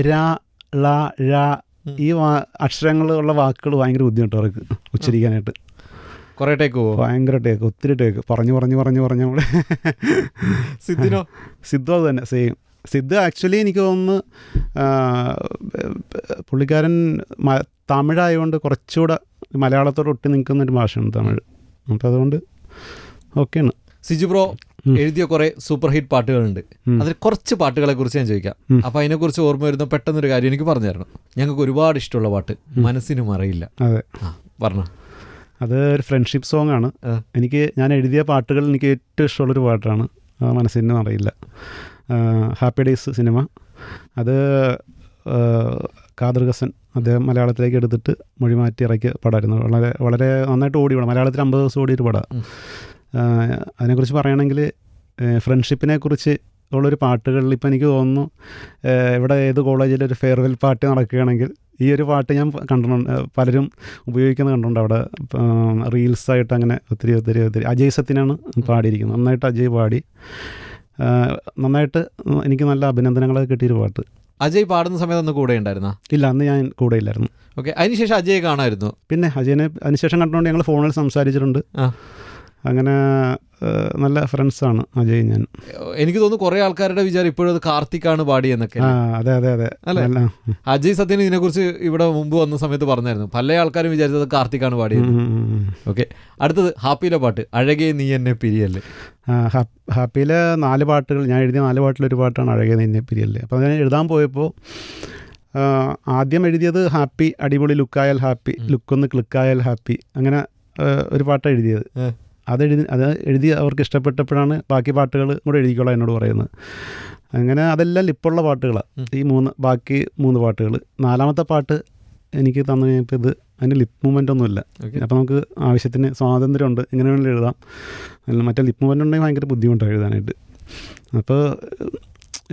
ര ള ഴ ഈ അക്ഷരങ്ങളുള്ള വാക്കുകൾ ഭയങ്കര ബുദ്ധിമുട്ടാണ് അവർക്ക് ഉച്ചരിക്കാനായിട്ട്. കുറേ ടേക്ക് പോകും? ഭയങ്കര ടേക്ക്, ഒത്തിരി ടേക്ക്, പറഞ്ഞു നമ്മൾ. സിദ്ധു അത് തന്നെ സെയിം. സിദ്ധ് ആക്ച്വലി എനിക്ക് തോന്നുന്നു പുള്ളിക്കാരൻ തമിഴായതുകൊണ്ട് കുറച്ചുകൂടെ മലയാളത്തോട് ഒട്ടി നിൽക്കുന്നൊരു ഭാഷയാണ് തമിഴ്. അപ്പോൾ അതുകൊണ്ട് ഓക്കെയാണ്. സിജു ബ്രോ എഴുതിയ കുറേ സൂപ്പർ ഹിറ്റ് പാട്ടുകളുണ്ട്, അതിൽ കുറച്ച് പാട്ടുകളെ കുറിച്ച് ഞാൻ ചോദിക്കാം. അപ്പോൾ അതിനെക്കുറിച്ച് ഓർമ്മ വരുന്ന പെട്ടെന്നൊരു കാര്യം എനിക്ക് പറഞ്ഞു തരണം. ഞങ്ങൾക്ക് ഒരുപാട് ഇഷ്ടമുള്ള പാട്ട് മനസ്സിനും അറിയില്ല. അതെ, പറഞ്ഞോ. അത് ഒരു ഫ്രണ്ട്ഷിപ്പ് സോങ് ആണ്. ഞാൻ എഴുതിയ പാട്ടുകൾ എനിക്ക് ഏറ്റവും ഇഷ്ടമുള്ളൊരു പാട്ടാണ് മനസ്സിനും അറിയില്ല. ഹാപ്പി ഡേയ്സ് സിനിമ, അത് ഖാദർ ഹസൻ അദ്ദേഹം മലയാളത്തിലേക്ക് എടുത്തിട്ട് മൊഴി മാറ്റി ഇറക്കിയ പടമായിരുന്നു. വളരെ വളരെ നന്നായിട്ട് ഓടി പടം, മലയാളത്തിൽ 50 ദിവസം ഓടിയൊരു പടമാണ്. അതിനെക്കുറിച്ച് പറയുകയാണെങ്കിൽ ഫ്രണ്ട്ഷിപ്പിനെ കുറിച്ച് ഉള്ളൊരു പാട്ടുകളിൽ ഇപ്പോൾ എനിക്ക് തോന്നുന്നു ഇവിടെ ഏത് കോളേജിലൊരു ഫെയർവെൽ പാർട്ടി നടക്കുകയാണെങ്കിൽ ഈ ഒരു പാട്ട് ഞാൻ കണ്ടിട്ടുണ്ട്, പലരും ഉപയോഗിക്കുന്നത് കണ്ടിട്ടുണ്ട് അവിടെ റീൽസായിട്ട്. അങ്ങനെ ഒത്തിരി അജയ് സത്യനാണ് പാടിയിരിക്കുന്നത്, നന്നായിട്ട് അജയ് പാടി, നന്നായിട്ട് എനിക്ക് നല്ല അഭിനന്ദനങ്ങളൊക്കെ കിട്ടിയൊരു പാട്ട്. അജയ് പാടുന്ന സമയത്ത് അന്ന് കൂടെ ഉണ്ടായിരുന്നോ? ഇല്ല, അന്ന് ഞാൻ കൂടെ ഇല്ലായിരുന്നു. ഓക്കെ. അതിനുശേഷം അജയ് കാണാമായിരുന്നു? പിന്നെ അജയനെ അതിനുശേഷം കണ്ടുകൊണ്ട് ഞങ്ങൾ ഫോണിൽ സംസാരിച്ചിട്ടുണ്ട്. അങ്ങനെ നല്ല ഫ്രണ്ട്സാണ് അജയ് ഞാൻ. എനിക്ക് തോന്നുന്നു കുറേ ആൾക്കാരുടെ വിചാരം ഇപ്പോഴും അത് കാർത്തിക്കാണ് പാടിയെന്നൊക്കെ. അതെ അല്ലേ? അജയ് സത്യൻ ഇതിനെക്കുറിച്ച് ഇവിടെ മുമ്പ് വന്ന സമയത്ത് പറഞ്ഞായിരുന്നു, പല ആൾക്കാരും വിചാരിച്ചത് കാർത്തിക്കാണ് പാടിയത്. ഓക്കെ. അടുത്തത് ഹാപ്പിയിലെ പാട്ട് അഴകേ നീ എന്നെ പിരിയല്ലേ. ഹാപ്പിയിലെ 4 പാട്ടുകൾ ഞാൻ എഴുതിയ 4 പാട്ടിലൊരു പാട്ടാണ് അഴകേ നീ എന്നെ പിരിയല്ലേ. അപ്പോൾ ഞാൻ എഴുതാൻ പോയപ്പോൾ ആദ്യം എഴുതിയത് ഹാപ്പി അടിപൊളി ലുക്കായാൽ ഹാപ്പി, ലുക്കൊന്ന് ക്ലിക്കായാൽ ഹാപ്പി, അങ്ങനെ ഒരു പാട്ടാണ് എഴുതിയത്. അത് എഴുതി അവർക്ക് ഇഷ്ടപ്പെട്ടപ്പോഴാണ് ബാക്കി പാട്ടുകൾ കൂടെ എഴുതിക്കോളാം എന്നോട് പറയുന്നത്. അങ്ങനെ അതെല്ലാം ലിപ്പുള്ള പാട്ടുകളാണ് ഈ ബാക്കി 3 പാട്ടുകൾ. 4ാമത്തെ പാട്ട് എനിക്ക് തന്നു കഴിഞ്ഞപ്പോൾ ഇത് അതിന് ലിപ്പ് മൂവ്മെൻ്റ് ഒന്നുമില്ല. അപ്പോൾ നമുക്ക് ആവശ്യത്തിന് സ്വാതന്ത്ര്യമുണ്ട്, ഇങ്ങനെ വേണമെങ്കിലും എഴുതാം. മറ്റേ ലിപ്പ് മൂവ്മെൻ്റ് ഉണ്ടെങ്കിൽ ഭയങ്കര ബുദ്ധിമുട്ടാണ് എഴുതാനായിട്ട്. അപ്പോൾ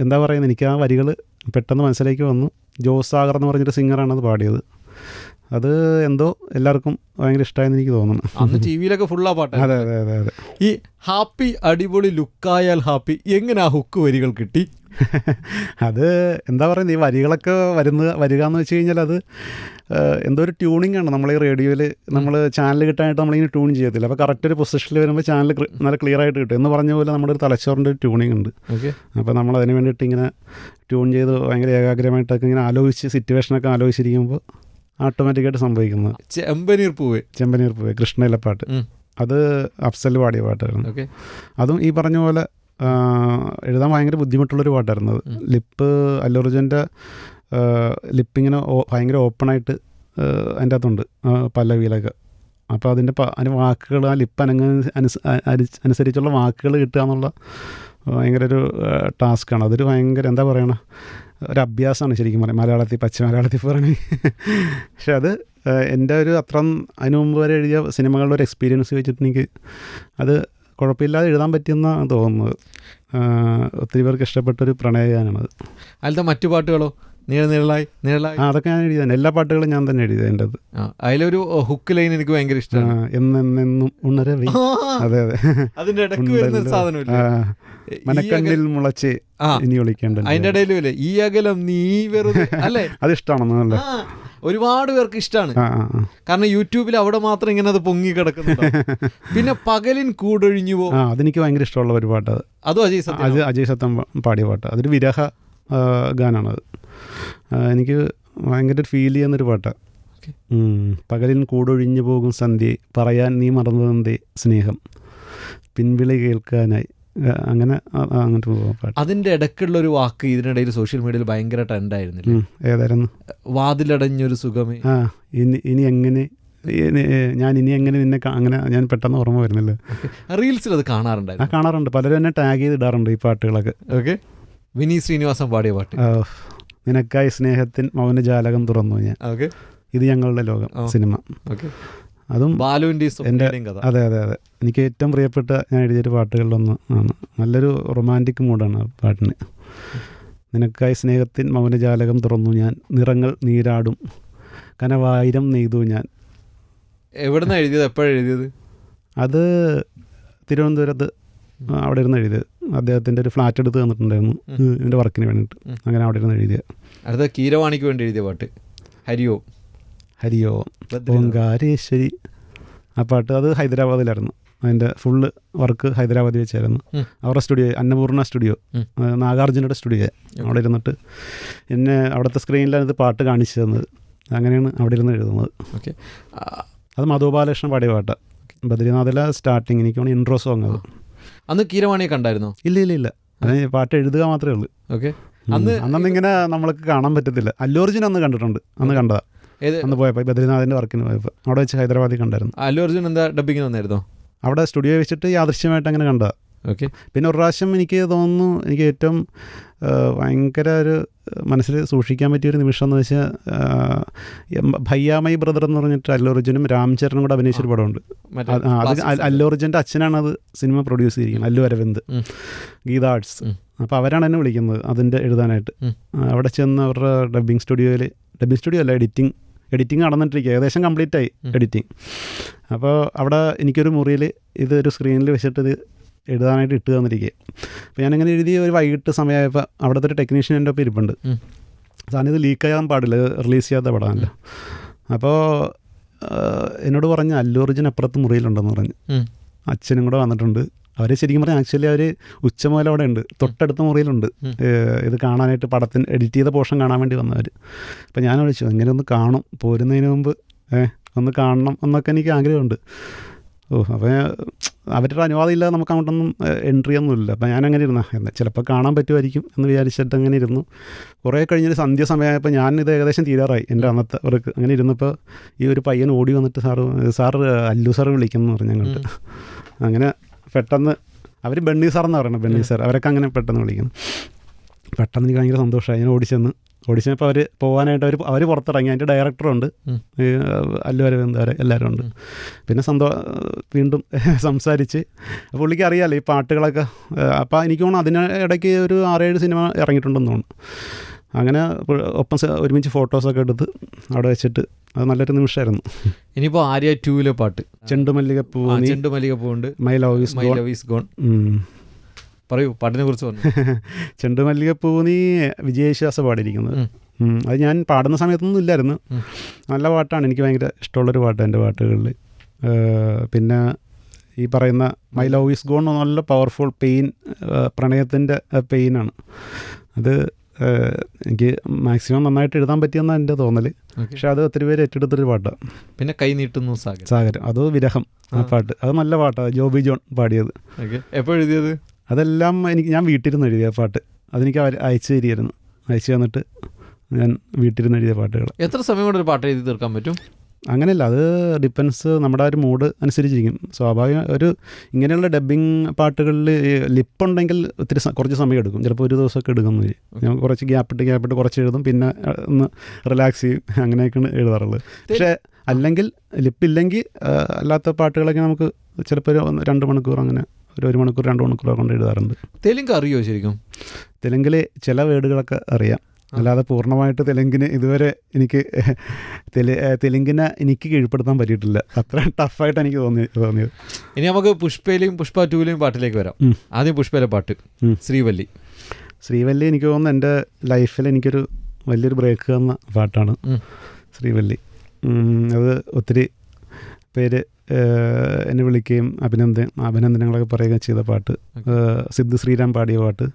എന്താ പറയുന്നത്, എനിക്ക് ആ വരികൾ പെട്ടെന്ന് മനസ്സിലേക്ക് വന്നു. ജോസ് സാഗർ എന്ന് പറഞ്ഞൊരു സിംഗറാണ് അത് പാടിയത്. അത് എന്തോ എല്ലാവർക്കും ഭയങ്കര ഇഷ്ടമായെന്ന് എനിക്ക് തോന്നുന്നു. അന്ന് ടി വിയിലൊക്കെ ഫുള്ളാ പാട്ട്. അതെ. ഈ ഹാപ്പി അടിപൊളി ലുക്കായാൽ ഹാപ്പി എങ്ങനെ ആ ഹുക്ക് വരികൾ കിട്ടി? അത് എന്താ പറയുന്നത്, ഈ വരികളൊക്കെ വരിക എന്ന് വെച്ച് കഴിഞ്ഞാൽ അത് എന്തോ ഒരു ട്യൂണിംഗ് ആണ്. നമ്മൾ ഈ റേഡിയോയിൽ നമ്മൾ ചാനൽ കിട്ടാനായിട്ട് നമ്മളിങ്ങനെ ട്യൂൺ ചെയ്യത്തില്ല. അപ്പോൾ കറക്റ്റ് ഒരു പൊസിഷനിൽ വരുമ്പോൾ ചാനൽ നല്ല ക്ലിയർ ആയിട്ട് കിട്ടും എന്ന് പറഞ്ഞ പോലെ നമ്മുടെ ഒരു തലച്ചോറിൻ്റെ ഒരു ട്യൂണിംഗ് ഉണ്ട്. അപ്പോൾ നമ്മൾ അതിന് വേണ്ടിയിട്ട് ഇങ്ങനെ ട്യൂൺ ചെയ്ത് ഭയങ്കര ഏകാഗ്രമായിട്ടൊക്കെ ഇങ്ങനെ ആലോചിച്ച് സിറ്റുവേഷനൊക്കെ ആലോചിച്ചിരിക്കുമ്പോൾ ഓട്ടോമാറ്റിക്കായിട്ട് സംഭവിക്കുന്നത്. ചെമ്പനീർ പൂവേ കൃഷ്ണയിലെ പാട്ട്, അത് അഫ്സൽ പാടിയ പാട്ടായിരുന്നു. അതും ഈ പറഞ്ഞ പോലെ എഴുതാൻ ഭയങ്കര ബുദ്ധിമുട്ടുള്ളൊരു പാട്ടായിരുന്നു അത്. ലിപ്പ് അല്ലു അർജുൻ്റെ ലിപ്പിങ്ങനെ ഭയങ്കര ഓപ്പണായിട്ട് അതിൻ്റെ അകത്തുണ്ട് പല്ലവിയിലൊക്കെ. അപ്പോൾ അതിൻ്റെ വാക്കുകൾ ആ ലിപ്പ് അനുസരിച്ചുള്ള വാക്കുകൾ കിട്ടുക എന്നുള്ള ഭയങ്കര ഒരു ടാസ്ക്കാണ്. അതൊരു ഭയങ്കര എന്താ പറയണ ഒരു അഭ്യാസമാണ് ശരിക്കും പറയാം, മലയാളത്തിൽ പച്ച മലയാളത്തിൽ പറയണമെങ്കിൽ. പക്ഷെ അത് എൻ്റെ ഒരു അത്ര അതിന് മുമ്പ് വരെ എഴുതിയ സിനിമകളുടെ ഒരു എക്സ്പീരിയൻസ് വെച്ചിട്ട് എനിക്ക് അത് കുഴപ്പമില്ലാതെ എഴുതാൻ പറ്റിയെന്നാണ് തോന്നുന്നത്. ഒത്തിരി പേർക്ക് ഇഷ്ടപ്പെട്ടൊരു പ്രണയഗാനാണത്. അതിലത്തെ മറ്റു പാട്ടുകളോ? നീളായി അതൊക്കെ ഞാൻ എഴുതിയതാണ്. എല്ലാ പാട്ടുകളും ഞാൻ തന്നെ എഴുതിയത് എൻ്റെ അത്. അതിലൊരു ഹുക്ക് ലൈൻ എനിക്ക് ഭയങ്കര ഇഷ്ടമാണ്. എന്നെന്നും ഉണരവേ. അതെ അതെ, അതിന്റെ ഇടയ്ക്ക് വരുന്ന സാധനമില്ല, മനക്കണ്ണിൽ മുളച്ച് ഇനി വിളിക്കേണ്ട. അതിന്റെ ഇടയിലും ഈ അകലം നീ വെറുതെ അല്ലേ, അത് ഇഷ്ടമാണെന്നല്ലേ? ഒരുപാട് പേർക്ക് ഇഷ്ടമാണ്. കാരണം യൂട്യൂബിൽ അവിടെ മാത്രം ഇങ്ങനെ അത് പൊങ്ങി കിടക്കുന്നുണ്ട്. പിന്നെ പകലിൻ കൂടൊഴിഞ്ഞു പോ, അതെനിക്ക് ഭയങ്കര ഇഷ്ടമുള്ള ഒരു പാട്ട്. അതും അജയ് സത്യം പാടിയ പാട്ട്. അതൊരു വിരഹ ഗാനാണത്. എനിക്ക് ഭയങ്കര ഫീൽ ചെയ്യുന്നൊരു പാട്ടാണ്. പകലിൻ കൂടൊഴിഞ്ഞു പോകും സന്ധ്യ, പറയാൻ നീ മറന്നതെന്തേ സ്നേഹം, പിൻവിളി കേൾക്കാനായി, അങ്ങനെ അങ്ങോട്ട് പോകാം പാട്ട്. അതിൻ്റെ ഇടയ്ക്കുള്ള ഒരു വാക്ക് ഇതിനിടയിൽ സോഷ്യൽ മീഡിയയിൽ ഭയങ്കര ട്രെൻഡായിരുന്നില്ല. ഏതായിരുന്നു? വാതിലടഞ്ഞൊരു സുഖമേ. ഇനി എങ്ങനെ ഞാൻ ഇനി എങ്ങനെ നിന്നെ അങ്ങനെ ഞാൻ പെട്ടെന്ന് ഓർമ്മ വരുന്നില്ല. റീൽസിൽ അത് കാണാറുണ്ടായിരുന്നു. കാണാറുണ്ട്, പലരും എന്നെ ടാഗ് ചെയ്തിടാറുണ്ട് ഈ പാട്ടുകളൊക്കെ. ഓക്കെ, വിനീത് ശ്രീനിവാസൻ പാടിയ പാട്ട് നിനക്കായി സ്നേഹത്തിൻ മൗനജാലകം തുറന്നു ഞാൻ. ഓക്കെ, ഇത് ഞങ്ങളുടെ ലോകം സിനിമ. ഓക്കെ, അതും ബാലുവിൻ്റെ എൻ്റെ അതെ അതെ അതെ എനിക്ക് ഏറ്റവും പ്രിയപ്പെട്ട ഞാൻ എഴുതിയൊരു പാട്ടുകളിലൊന്ന് ആണ്. നല്ലൊരു റൊമാൻറ്റിക് മൂഡാണ് ആ പാട്ടിന്. നിനക്കായി സ്നേഹത്തിൻ മൗനജാലകം തുറന്നു ഞാൻ, നിറങ്ങൾ നീരാടും കനവായിരം നെയ്തു ഞാൻ. എവിടെ നിന്നാണ് എഴുതിയത്? എപ്പോഴാണ് എഴുതിയത്? അത് തിരുവനന്തപുരത്ത് അവിടെ ഇരുന്ന് എഴുതിയത്. അദ്ദേഹത്തിൻ്റെ ഒരു ഫ്ലാറ്റ് എടുത്ത് തന്നിട്ടുണ്ടായിരുന്നു ഇതിൻ്റെ വർക്കിന് വേണ്ടിയിട്ട്. അങ്ങനെ അവിടെ ഇരുന്ന് എഴുതിയത്. അടുത്ത കീരവാണിക്ക് വേണ്ടി എഴുതിയ പാട്ട് ഹരിയോ ഓങ്കാരേശ്വരി. ആ പാട്ട് അത് ഹൈദരാബാദിലായിരുന്നു. അതിൻ്റെ ഫുള്ള് വർക്ക് ഹൈദരാബാദിൽ വെച്ചായിരുന്നു. അവരുടെ സ്റ്റുഡിയോ അന്നപൂർണ സ്റ്റുഡിയോ, നാഗാർജുനയുടെ സ്റ്റുഡിയോ. അവിടെ ഇരുന്നിട്ട് എന്നെ അവിടുത്തെ സ്ക്രീനിലാണ് ഇത് പാട്ട് കാണിച്ചു തന്നത്. അങ്ങനെയാണ് അവിടെ ഇരുന്ന് എഴുതുന്നത്. ഓക്കെ, അത് മധുബാലകൃഷ്ണൻ പാടിയ പാട്ടാണ്. ബദ്രിനാഥിലെ സ്റ്റാർട്ടിങ് എനിക്ക് തോന്നുന്നു ഇൻട്രോ സോങ് അത്. അന്ന് കീരവാണിയെ കണ്ടായിരുന്നോ? ഇല്ല അത് പാട്ട് എഴുതുക മാത്രമേ ഉള്ളൂ. ഓക്കെ, അന്നിങ്ങനെ നമ്മൾക്ക് കാണാൻ പറ്റത്തില്ല. അല്ലു അർജുൻ അന്ന് കണ്ടിട്ടുണ്ട്. അന്ന് കണ്ടതാ, അന്ന് പോയപ്പോൾ ബദ്രിനാഥിൻ്റെ വർക്കിന് പോയപ്പോൾ അവിടെ വെച്ച് ഹൈദരാബാദിൽ കണ്ടായിരുന്നു. അല്ലു അർജുൻ എന്താ ഡബിങ്ങിന് വന്നായിരുന്നോ? അവിടെ സ്റ്റുഡിയോ വെച്ചിട്ട് യാദൃശ്യമായിട്ട് അങ്ങനെ കണ്ടതാ. ഓക്കെ, പിന്നെ ഒരു പ്രാവശ്യം എനിക്ക് തോന്നുന്നു എനിക്ക് ഏറ്റവും ഭയങ്കര ഒരു മനസ്സിൽ സൂക്ഷിക്കാൻ പറ്റിയൊരു നിമിഷം എന്ന് വെച്ചാൽ ഭയ്യാമൈ ബ്രദർ എന്ന് പറഞ്ഞിട്ട് അല്ലു അർജുനും രാംചരനും കൂടെ അഭിനയിച്ചൊരു പടമുണ്ട്. അത് അല്ലു അർജുൻ്റെ അച്ഛനാണ് അത് സിനിമ പ്രൊഡ്യൂസ് ചെയ്തിരിക്കുന്നത്, അല്ലു അരവിന്ദ്, ഗീത ആർട്സ്. അപ്പോൾ അവരാണ് എന്നെ വിളിക്കുന്നത് അതിൻ്റെ എഴുതാനായിട്ട്. അവിടെ ചെന്ന് അവരുടെ ഡബ്ബിങ് സ്റ്റുഡിയോ അല്ല, എഡിറ്റിംഗ് നടന്നിട്ടിരിക്കുക, ഏകദേശം കംപ്ലീറ്റ് ആയി എഡിറ്റിംഗ്. അപ്പോൾ അവിടെ എനിക്കൊരു മുറിയിൽ ഇതൊരു സ്ക്രീനിൽ വെച്ചിട്ട് ഇത് എഴുതാനായിട്ട് ഇട്ട് തന്നിരിക്കുക. അപ്പോൾ ഞാനങ്ങനെ എഴുതി ഒരു വൈകിട്ട് സമയമായപ്പോൾ അവിടുത്തെ ഒരു ടെക്നീഷ്യൻ എൻ്റെ ഒപ്പം ഇരിപ്പുണ്ട്. സാധനം ഇത് ലീക്കാകാൻ പാടില്ല, റിലീസ് ചെയ്യാത്ത പടമല്ല. അപ്പോൾ എന്നോട് പറഞ്ഞ് അല്ലു അർജുൻ അപ്പുറത്ത് മുറിയിലുണ്ടെന്ന് പറഞ്ഞ്. അച്ഛനും കൂടെ വന്നിട്ടുണ്ട്. അവർ ശരിക്കും പറഞ്ഞാൽ ആക്ച്വലി അവർ ഉച്ചമുതൽ അവിടെ ഉണ്ട്, തൊട്ടടുത്ത മുറിയിലുണ്ട് ഇത് കാണാനായിട്ട്, പടത്തിന് എഡിറ്റ് ചെയ്ത പോർഷൻ കാണാൻ വേണ്ടി വന്നവർ. അപ്പോൾ ഞാൻ വിളിച്ചു എങ്ങനെ ഒന്ന് കാണും, പോരുന്നതിന് മുമ്പ് ഒന്ന് കാണണം എന്നൊക്കെ എനിക്ക് ആഗ്രഹമുണ്ട്. അപ്പോൾ അവരുടെ അനുവാദം ഇല്ലാതെ നമുക്ക് അങ്ങോട്ടൊന്നും എൻട്രി ഒന്നുമില്ല. അപ്പോൾ ഞാനങ്ങനെ ഇരുന്ന ചിലപ്പോൾ കാണാൻ പറ്റുമായിരിക്കും എന്ന് വിചാരിച്ചിട്ട് അങ്ങനെ ഇരുന്നു. കുറേ കഴിഞ്ഞൊരു സന്ധ്യ സമയമായപ്പോൾ ഞാനിത് ഏകദേശം തീരാറായി എൻ്റെ അന്നത്തെ വർക്ക്. അങ്ങനെ ഇരുന്നപ്പോൾ ഈ ഒരു പയ്യൻ ഓടി വന്നിട്ട് സാർ അല്ലു സാർ വിളിക്കുന്നു പറഞ്ഞു ഞങ്ങൾക്ക്. അങ്ങനെ പെട്ടെന്ന് അവർ ബണ്ണി സാർ എന്ന് പറയുന്നത്, ബണ്ണി സാർ, അവരൊക്കെ അങ്ങനെ പെട്ടെന്ന് വിളിക്കുന്നു. പെട്ടെന്ന് എനിക്ക് ഭയങ്കര സന്തോഷമായി. ഞാൻ ഓടിച്ചപ്പോൾ അവർ പോകാനായിട്ട് അവർ പുറത്തിറങ്ങി. അതിൻ്റെ ഡയറക്ടറുണ്ട്, അല്ലു അരവിന്ദ്, എല്ലാവരും ഉണ്ട്. പിന്നെ വീണ്ടും സംസാരിച്ച് പുള്ളിക്ക് അറിയാമല്ലോ ഈ പാട്ടുകളൊക്കെ. അപ്പോൾ എനിക്ക് തോന്നുന്നു അതിനിടയ്ക്ക് ഒരു 6-7 സിനിമ ഇറങ്ങിയിട്ടുണ്ടെന്ന് തോന്നുന്നു. അങ്ങനെ ഒപ്പം ഒരുമിച്ച് ഫോട്ടോസൊക്കെ എടുത്ത് അവിടെ വെച്ചിട്ട് അത് നല്ലൊരു നിമിഷമായിരുന്നു. ഇനിയിപ്പോൾ ആര്യ 2 പാട്ട് ചെണ്ടുമല്ലികപ്പൂവുണ്ട്, മൈ ലവ് ഈസ് ഗോൺ. പറയൂ പാട്ടിനെ കുറിച്ച് പറഞ്ഞു. ചെണ്ടുമല്ലികപ്പൂ നീ വിജയശ്വാസ പാടിയിരിക്കുന്നത്. അത് ഞാൻ പാടുന്ന സമയത്തൊന്നും ഇല്ലായിരുന്നു. നല്ല പാട്ടാണ്, എനിക്ക് ഭയങ്കര ഇഷ്ടമുള്ളൊരു പാട്ട് എൻ്റെ പാട്ടുകളിൽ. പിന്നെ ഈ പറയുന്ന മൈ ലവ് ഈസ് ഗോൺ നല്ല പവർഫുൾ പ്രണയത്തിൻ്റെ പെയിനാണ് അത്. എനിക്ക് മാക്സിമം നന്നായിട്ട് എഴുതാൻ പറ്റിയെന്നാണ് എൻ്റെ തോന്നൽ. പക്ഷെ അത് ഒത്തിരി പേര് ഏറ്റെടുത്തൊരു പാട്ടാണ്. പിന്നെ കൈ നീട്ടുന്നു സാഗരം, അത് വിരഹം ആ പാട്ട്, അത് നല്ല പാട്ടാണ്, ജോബി ജോൺ പാടിയത്. എപ്പോൾ എഴുതിയത്? അതെല്ലാം ഞാൻ വീട്ടിലിരുന്ന് എഴുതിയ പാട്ട്. അതെനിക്ക് അയച്ചു തന്നിട്ട് ഞാൻ വീട്ടിലിരുന്ന് എഴുതിയ പാട്ടുകൾ. എത്ര സമയം കൊണ്ട് ഒരു പാട്ട് എഴുതി തീർക്കാൻ പറ്റും? അങ്ങനെയല്ല, അത് ഡിപ്പെൻസ് നമ്മുടെ ഒരു മൂഡ് അനുസരിച്ചിരിക്കും. സ്വാഭാവികം ഒരു ഇങ്ങനെയുള്ള ഡബ്ബിങ് പാട്ടുകളിൽ ലിപ്പുണ്ടെങ്കിൽ കുറച്ച് സമയം എടുക്കും, ചിലപ്പോൾ ഒരു ദിവസമൊക്കെ എടുക്കുന്നു. ഞാൻ കുറച്ച് ഗ്യാപ്പിട്ട് കുറച്ച് എഴുതും, പിന്നെ ഒന്ന് റിലാക്സ് ചെയ്യും, അങ്ങനെയൊക്കെയാണ് എഴുതാറുള്ളത്. പക്ഷേ അല്ലെങ്കിൽ ലിപ്പില്ലെങ്കിൽ അല്ലാത്ത പാട്ടുകളൊക്കെ നമുക്ക് ചിലപ്പോൾ ഒരു 2 മണിക്കൂർ അങ്ങനെ ഒരു 1 മണിക്കൂർ 2 മണിക്കൂർ കൊണ്ട് എഴുതാറുണ്ട്. തെലുങ്ക് അറിയോ ശരിക്കും? തെലുങ്കിൽ ചില വേർഡുകളൊക്കെ അറിയാം, അല്ലാതെ പൂർണ്ണമായിട്ട് തെലുങ്കിന് ഇതുവരെ എനിക്ക് തെലുങ്കിനെ എനിക്ക് കീഴ്പ്പെടുത്താൻ പറ്റിയിട്ടില്ല. അത്ര ടഫായിട്ട് എനിക്ക് തോന്നിയത്. ഇനി നമുക്ക് പുഷ്പയിലെയും പുഷ്പ 2ലെയും പാട്ടിലേക്ക് വരാം. ആദ്യം പുഷ്പയിലെ പാട്ട് ശ്രീവല്ലി. ശ്രീവല്ലി എനിക്ക് തോന്നുന്നു എൻ്റെ ലൈഫിൽ എനിക്കൊരു വലിയൊരു ബ്രേക്ക് തന്ന പാട്ടാണ് ശ്രീവല്ലി. അത് ഒത്തിരി പേര് എന്നെ വിളിക്കുകയും അഭിനന്ദനങ്ങളൊക്കെ പറയുകയും ചെയ്ത പാട്ട്. സിദ്ധു ശ്രീറാം പാടിയ പാട്ട്.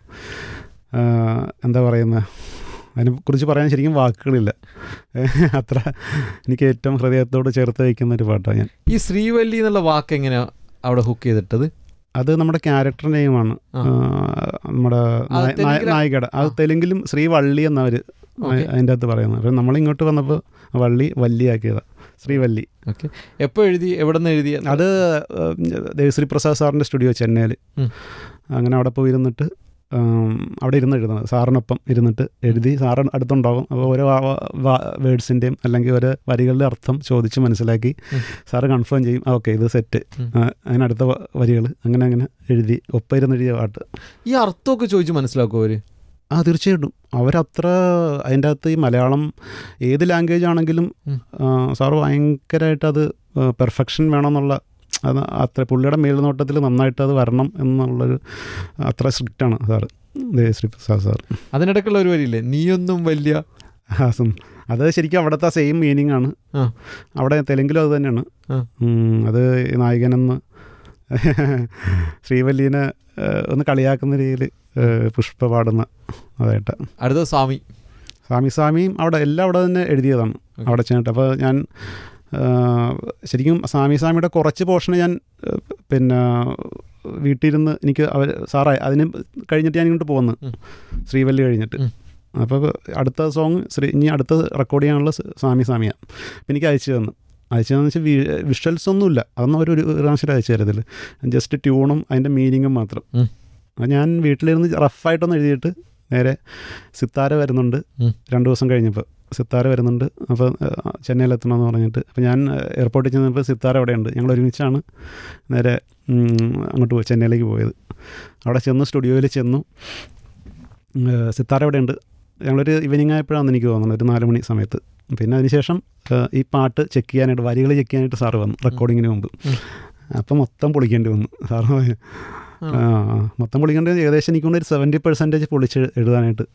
എന്താ പറയുന്നത്, അതിനെക്കുറിച്ച് പറയാൻ ശരിക്കും വാക്കുകളില്ല. അത്ര എനിക്ക് ഏറ്റവും ഹൃദയത്തോട് ചേർത്ത് വയ്ക്കുന്ന ഒരു പാട്ടാണ് ഞാൻ. ഈ ശ്രീവല്ലി എന്നുള്ള വാക്ക് എങ്ങനെയാണ് അവിടെ ഹുക്ക് ചെയ്തിട്ടത്? അത് നമ്മുടെ ക്യാരക്ടർ നെയിമാണ്, നമ്മുടെ നായികയുടെ. അത് തെലുങ്കിലും ശ്രീവള്ളി എന്നവർ അതിൻ്റെ അകത്ത് പറയുന്നത്. അപ്പം നമ്മളിങ്ങോട്ട് വന്നപ്പോൾ വല്ലിയാക്കിയതാണ് ശ്രീവല്ലി. ഓക്കെ. എപ്പോൾ എഴുതി, എവിടെ നിന്ന് എഴുതി? അത് ദേവശ്രീ പ്രസാദ് സാറിൻ്റെ സ്റ്റുഡിയോ ചെന്നൈയിൽ. അങ്ങനെ അവിടെ പോയി ഇരുന്നിട്ട് അവിടെ ഇരുന്ന് എഴുതുന്നത്, സാറിനൊപ്പം ഇരുന്നിട്ട് എഴുതി. സാറ് അടുത്തുണ്ടാകും. അപ്പോൾ ഓരോ വേർഡ്സിൻ്റെയും അല്ലെങ്കിൽ ഓരോ വരികളുടെ അർത്ഥം ചോദിച്ച് മനസ്സിലാക്കി സാറ് കൺഫേം ചെയ്യും. ഓക്കെ ഇത് സെറ്റ്, അങ്ങനെ അടുത്ത വരികൾ അങ്ങനെ എഴുതി ഒപ്പം ഇരുന്ന് എഴുതിയ പാട്ട്. ഈ അർത്ഥമൊക്കെ ചോദിച്ച് മനസ്സിലാക്കുമോ അവർ? തീർച്ചയായിട്ടും. അവരത്ര അതിൻ്റെ അകത്ത് ഈ മലയാളം ഏത് ലാംഗ്വേജ് ആണെങ്കിലും സാറ് ഭയങ്കരമായിട്ട് അത് പെർഫെക്ഷൻ വേണമെന്നുള്ള, അത് അത്ര പുള്ളിയുടെ മേൽനോട്ടത്തിൽ നന്നായിട്ട് അത് വരണം എന്നുള്ളൊരു അത്ര സ്ട്രിക്റ്റാണ് സാറ്, ദേവശ്രീ പ്രസാദ് സാർ. അതിനിടയ്ക്കുള്ള ഒരു വരിയില്ലേ, നീയൊന്നും വലിയ. അത് ശരിക്കും അവിടുത്തെ സെയിം മീനിങ് ആണ്. അവിടെ തെലുങ്കിലും അത് തന്നെയാണ്. അത് നായകനെന്ന് ശ്രീവല്ലീനെ ഒന്ന് കളിയാക്കുന്ന രീതിയിൽ പുഷ്പ പാടുന്ന അതായിട്ട്. അടുത്ത സ്വാമിയും അവിടെ എല്ലാം അവിടെ തന്നെ എഴുതിയതാണ് അവിടെ ചെന്നിട്ട്. അപ്പോൾ ഞാൻ ശരിക്കും സ്വാമിയുടെ കുറച്ച് പോർഷന് ഞാൻ പിന്നെ വീട്ടിലിരുന്ന് എനിക്ക് സാറേ അതിന് കഴിഞ്ഞിട്ട് ഞാൻ ഇങ്ങോട്ട് പോകുന്നു, ശ്രീവല്ലി കഴിഞ്ഞിട്ട്. അപ്പോൾ അടുത്ത സോങ് ഇനി അടുത്ത റെക്കോർഡ് ചെയ്യാനുള്ള സ്വാമിയാണ്. അപ്പോൾ എനിക്ക് അയച്ചതെന്ന് വെച്ചാൽ വിഷ്വൽസ് ഒന്നുമില്ല, അതൊന്നും ഒരു പ്രാവശ്യം അയച്ചു തരത്തില്ല, ജസ്റ്റ് ട്യൂണും അതിൻ്റെ മീനിങ്ങും മാത്രം. അത് ഞാൻ വീട്ടിലിരുന്ന് റഫായിട്ടൊന്ന് എഴുതിയിട്ട് നേരെ സിത്താര വരുന്നുണ്ട് 2 ദിവസം കഴിഞ്ഞപ്പോൾ. സിത്താര വരുന്നുണ്ട്, അപ്പോൾ ചെന്നൈയിലെത്തണമെന്ന് പറഞ്ഞിട്ട്. അപ്പോൾ ഞാൻ എയർപോർട്ടിൽ ചെന്നപ്പോൾ സിത്താര അവിടെയുണ്ട്. ഞങ്ങൾ ഒരുമിച്ചാണ് നേരെ അങ്ങോട്ട് ചെന്നൈയിലേക്ക് പോയത്. അവിടെ ചെന്ന് സ്റ്റുഡിയോയിൽ ചെന്നു. സിത്താര അവിടെയുണ്ട്. ഞങ്ങളൊരു ഈവനിങ് ആയപ്പോഴാണ് എനിക്ക് തോന്നുന്നത്, ഒരു 4 മണി സമയത്ത്. പിന്നെ അതിനുശേഷം ഈ പാട്ട് ചെക്ക് ചെയ്യാനായിട്ട്, വരികൾ ചെക്ക് ചെയ്യാനായിട്ട് സാറ് വന്നു റെക്കോർഡിങ്ങിന് മുമ്പ്. അപ്പം മൊത്തം പൊളിക്കേണ്ടി വന്നു സാറ്. മൊത്തം പൊളിക്കേണ്ടി ഏകദേശം എനിക്കൊണ്ട് ഒരു 70% പൊളിച്ച് എഴുതാനായിട്ട്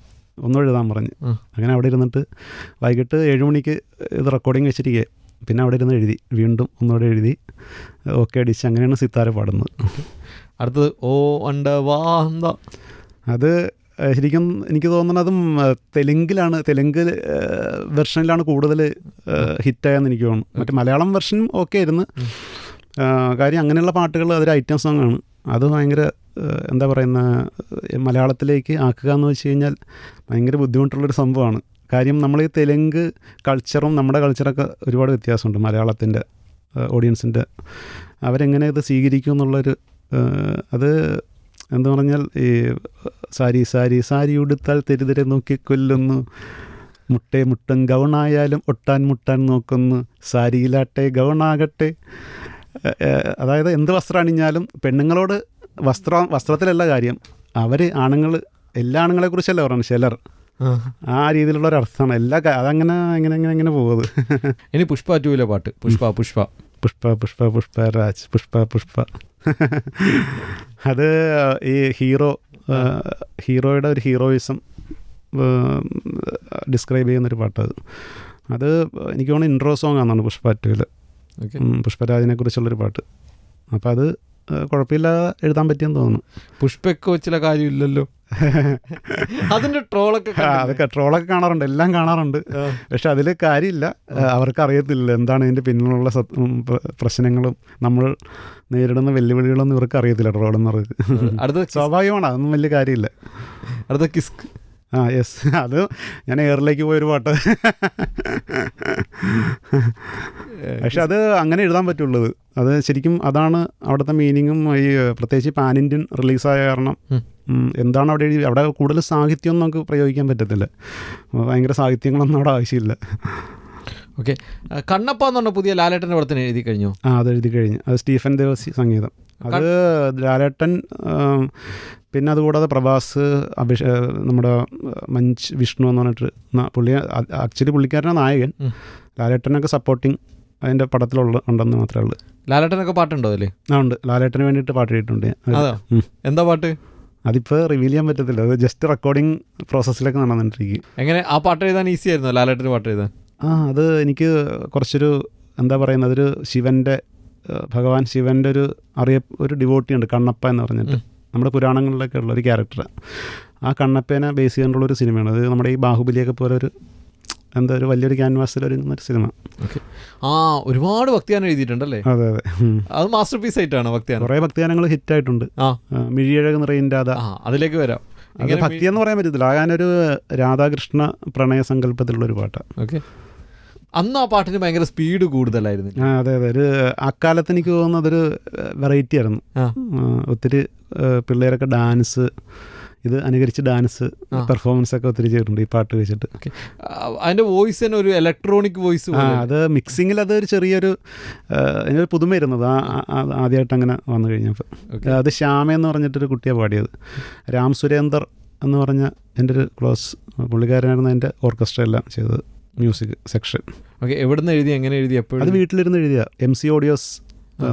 ഒന്നും എഴുതാൻ പറഞ്ഞ്. അങ്ങനെ അവിടെ ഇരുന്നിട്ട് വൈകിട്ട് 7 മണിക്ക് ഇത് റെക്കോർഡിങ് വെച്ചിരിക്കുക. പിന്നെ അവിടെ ഇരുന്ന് എഴുതി, വീണ്ടും ഒന്നുകൂടെ എഴുതി ഓക്കെ അടിച്ച്. അങ്ങനെയാണ് സിത്താര പാടുന്നത്. അടുത്തത് ഓ അണ്ട വാന്ത. അത് ശരിക്കും എനിക്ക് തോന്നുന്നതും തെലുങ്ക് വെർഷനിലാണ് കൂടുതൽ ഹിറ്റായെന്ന് എനിക്ക് തോന്നുന്നു. മറ്റേ മലയാളം വെർഷനും ഓക്കെ ആയിരുന്നു. കാര്യം അങ്ങനെയുള്ള പാട്ടുകൾ അതൊരു ഐറ്റം സോങ്ങാണ്. അത് ഭയങ്കര എന്താ പറയുന്ന മലയാളത്തിലേക്ക് ആക്കുക എന്ന് വെച്ച് കഴിഞ്ഞാൽ ഭയങ്കര ബുദ്ധിമുട്ടുള്ളൊരു സംഭവമാണ്. കാര്യം നമ്മൾ ഈ തെലുങ്ക് കൾച്ചറും നമ്മുടെ കൾച്ചറൊക്കെ ഒരുപാട് വ്യത്യാസമുണ്ട്. മലയാളത്തിൻ്റെ ഓഡിയൻസിൻ്റെ അവരെങ്ങനെ ഇത് സ്വീകരിക്കും എന്നുള്ളൊരു അത് എന്ന് പറഞ്ഞാൽ ഈ സാരി ഉടുത്താൽ തെരുതെരെ നോക്കി കൊല്ലുന്നു, മുട്ടൻ ഗൗണായാലും മുട്ടാൻ നോക്കുന്നു, സാരിയിലാട്ടെ ഗൗണാകട്ടെ. അതായത് എന്ത് വസ്ത്രം അണിഞ്ഞാലും പെണ്ണുങ്ങളോട് വസ്ത്രത്തിലല്ല കാര്യം, ആണുങ്ങൾ എല്ലാ ആണുങ്ങളെക്കുറിച്ചല്ല പറയുന്നത്, ചിലർ ആ രീതിയിലുള്ളൊരർത്ഥമാണ് എല്ലാ അതങ്ങനെ എങ്ങനെ പോകുന്നത്. ഇനി പുഷ്പ 2ലെ പാട്ട് പുഷ്പരാജ് പുഷ്പ. അത് ഈ ഹീറോയുടെ ഒരു ഹീറോയിസം ഡിസ്ക്രൈബ് ചെയ്യുന്നൊരു പാട്ടത്. അത് എനിക്ക് തോന്നുന്നു ഇൻട്രോ സോങ് ആണെന്നാണ് പുഷ്പ 2ൽ, പുഷ്പരാജിനെ കുറിച്ചുള്ളൊരു പാട്ട്. അപ്പോൾ അത് കുഴപ്പമില്ലാതെ എഴുതാൻ പറ്റിയെന്ന് തോന്നുന്നു. പുഷ്പയ്ക്ക് ചില കാര്യമില്ലല്ലോ, അതിൻ്റെ അതൊക്കെ ട്രോളൊക്കെ കാണാറുണ്ട്, എല്ലാം കാണാറുണ്ട്. പക്ഷെ അതിൽ കാര്യമില്ല, അവർക്ക് അറിയത്തില്ല എന്താണ് ഇതിൻ്റെ പിന്നിലുള്ള പ്രശ്നങ്ങളും നമ്മൾ നേരിടുന്ന വെല്ലുവിളികളൊന്നും ഇവർക്ക് അറിയത്തില്ല. ട്രോളെന്നവർക്ക് സ്വാഭാവികമാണ്, അതൊന്നും വലിയ കാര്യമില്ല. അടുത്ത കിസ്ക്. യെസ്, അത് ഞാൻ എയറിലേക്ക് പോയൊരു പാട്ട്. പക്ഷെ അത് അങ്ങനെ എഴുതാൻ പറ്റുള്ളത്. അത് ശരിക്കും അതാണ് അവിടുത്തെ മീനിങ്ങും. ഈ പ്രത്യേകിച്ച് പാൻ ഇന്ത്യൻ റിലീസായ കാരണം എന്താണ് അവിടെ കൂടുതൽ സാഹിത്യമൊന്നും നമുക്ക് പ്രയോഗിക്കാൻ പറ്റത്തില്ല. ഭയങ്കര സാഹിത്യങ്ങളൊന്നും അവിടെ ആവശ്യമില്ല. ഓക്കെ. കണ്ണപ്പ എന്ന് പറഞ്ഞ പുതിയ ലാലേട്ടൻ്റെ പടത്തിന് എഴുതി കഴിഞ്ഞു? അത് എഴുതി കഴിഞ്ഞു. അത് സ്റ്റീഫൻ ദേവസി സംഗീതം. അത് ലാലേട്ടൻ, പിന്നെ അതുകൂടാതെ പ്രഭാസ്, നമ്മുടെ മഞ്ച് വിഷ്ണു എന്ന് പറഞ്ഞിട്ട് പുള്ളി ആക്ച്വലി പുള്ളിക്കാരനാണ് നായകൻ. ലാലേട്ടനൊക്കെ സപ്പോർട്ടിങ് അതിൻ്റെ ഉണ്ടെന്ന് മാത്രമേ ഉള്ളൂ. ലാലേട്ടനൊക്കെ പാട്ടുണ്ടോ അതിൽ? ഉണ്ട്, ലാലേട്ടന് വേണ്ടിയിട്ട് പാട്ട് എഴുതിയിട്ടുണ്ട്. എന്താ പാട്ട്? അതിപ്പോൾ റിവീൽ ചെയ്യാൻ പറ്റത്തില്ല, അത് ജസ്റ്റ് റെക്കോർഡിങ് പ്രോസസ്സിലൊക്കെ നടന്നിട്ടിരിക്കും. എങ്ങനെ ആ പാട്ട് എഴുതാൻ ഈസി ആയിരുന്നോ ലാലേട്ടന് പാട്ട് എഴുതാൻ? അത് എനിക്ക് കുറച്ചൊരു എന്താ പറയുന്നത്, അതൊരു ഭഗവാൻ ശിവൻ്റെ ഒരു ഡിവോട്ടിയുണ്ട്, കണ്ണപ്പ എന്ന് പറഞ്ഞിട്ട്, നമ്മുടെ പുരാണങ്ങളിലൊക്കെ ഉള്ളൊരു ക്യാരക്ടറാണ്. ആ കണ്ണപ്പേനെ ബേസ് ചെയ്തുകൊണ്ടുള്ളൊരു സിനിമയാണ് അത്. നമ്മുടെ ഈ ബാഹുബലിയൊക്കെ പോലെ ഒരു വലിയൊരു ക്യാൻവാസിൽ ഒരുങ്ങുന്നൊരു സിനിമ. ഒരുപാട് ഭക്തിഗാനം എഴുതിയിട്ടുണ്ടല്ലേ? അതെ അതെ, അത് മാസ്റ്റർ പീസ് ആയിട്ടാണ് ഭക്തിഗാനം. കുറേ ഭക്തിഗാനങ്ങൾ ഹിറ്റായിട്ടുണ്ട്. മിഴിയഴക് നിറയിൻ്റെ അതിലേക്ക് വരാം. അത് ഭക്തി എന്ന് പറയാൻ പറ്റത്തില്ല, ആകാനൊരു രാധാകൃഷ്ണ പ്രണയ സങ്കല്പത്തിലുള്ളൊരു പാട്ടാണ്. ഓക്കെ. അന്ന് ആ പാട്ടിന് ഭയങ്കര സ്പീഡ് കൂടുതലായിരുന്നു. അതെ അതെ, അക്കാലത്ത് എനിക്ക് തോന്നുന്നത് അതൊരു വെറൈറ്റി ആയിരുന്നു. ഒത്തിരി പിള്ളേരൊക്കെ ഡാൻസ് അനുകരിച്ച് ഡാൻസ് പെർഫോമൻസ് ഒക്കെ ഒത്തിരി ചെയ്തിട്ടുണ്ട് ഈ പാട്ട് വെച്ചിട്ട്. അതിൻ്റെ വോയിസ് തന്നെ ഒരു ഇലക്ട്രോണിക് വോയിസ്. അത് മിക്സിങ്ങിൽ അതൊരു ചെറിയൊരു അതിനൊരു പുതുമയിരുന്നത് ആദ്യമായിട്ട് അങ്ങനെ വന്നു കഴിഞ്ഞപ്പോൾ. അത് ശ്യാമ എന്ന് പറഞ്ഞിട്ടൊരു കുട്ടിയാണ് പാടിയത്. രാം സുരേന്ദർ എന്ന് പറഞ്ഞ എൻ്റെ ഒരു ക്ലോസ് പുള്ളിക്കാരനായിരുന്നു എൻ്റെ ഓർക്കസ്ട്ര എല്ലാം ചെയ്തത്, മ്യൂസിക് സെക്ഷൻ. ഓക്കെ. എവിടെ നിന്ന് എഴുതി, എങ്ങനെ എഴുതി, എപ്പോഴും? അത് വീട്ടിലിരുന്ന് എഴുതിയ. MC ഓഡിയോസ്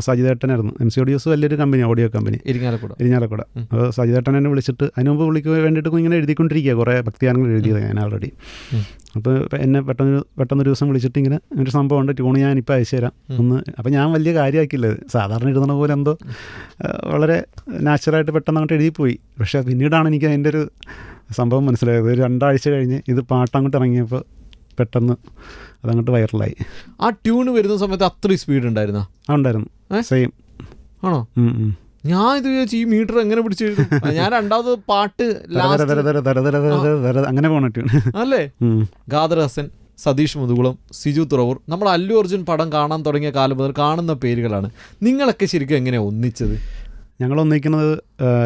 സജിതേട്ടനായിരുന്നു. MC ഓഡിയോസ് വലിയൊരു കമ്പനി, ഓഡിയോ കമ്പനി, ഇരിഞ്ഞാലക്കുട. അപ്പോൾ സജിതേട്ടൻ എന്നെ വിളിച്ചിട്ട് അതിന് മുമ്പ് പുള്ളിക്ക് വേണ്ടിയിട്ട് ഇങ്ങനെ എഴുതിക്കൊണ്ടിരിക്കുക, കുറേ ഭക്തിഗാനങ്ങൾ എഴുതിയത് ഞാൻ ഓൾറെഡി. അപ്പോൾ എന്നെ പെട്ടെന്നൊരു ദിവസം വിളിച്ചിട്ട് ഇങ്ങനെ ഒരു സംഭവമുണ്ട്, ട്യൂണ് ഞാനിപ്പോൾ അയച്ചു തരാം ഒന്ന്. അപ്പോൾ ഞാൻ വലിയ കാര്യമാക്കില്ല, സാധാരണ എഴുതുന്ന പോലെ എന്തോ വളരെ നാച്ചുറലായിട്ട് പെട്ടെന്ന് അങ്ങോട്ട് എഴുതിപ്പോയി. പക്ഷേ പിന്നീടാണ് എനിക്ക് അതിൻ്റെ ഒരു സംഭവം മനസ്സിലായത്. ഒരു 2 ആഴ്ച കഴിഞ്ഞ് ഇത് പാട്ടങ്ങോട്ട് ഇറങ്ങിയപ്പോൾ പെട്ടെന്ന് അതങ്ങോട്ട് വൈറലായി. ആ ട്യൂണ് വരുന്ന സമയത്ത് അത്രയും സ്പീഡ് ഉണ്ടായിരുന്നോ? ഉണ്ടായിരുന്നു, സെയിം. ആണോ? ഞാൻ ഇത് വിചാരിച്ചു ഈ മീറ്റർ എങ്ങനെ പിടിച്ചെഴുതും. ഞാൻ രണ്ടാമത് പാട്ട് അങ്ങനെ പോണ ട്യൂൺ അല്ലേ? ഖാദർ ഹസൻ, സതീഷ് മുതുകുളം, സിജു തുറവൂർ, നമ്മൾ അല്ലു അർജുൻ പടം കാണാൻ തുടങ്ങിയ കാലം മുതൽ കാണുന്ന പേരുകളാണ്. നിങ്ങളൊക്കെ ശരിക്കും എങ്ങനെയാണ് ഒന്നിച്ചത്? ഞങ്ങൾ ഒന്നിക്കുന്നത്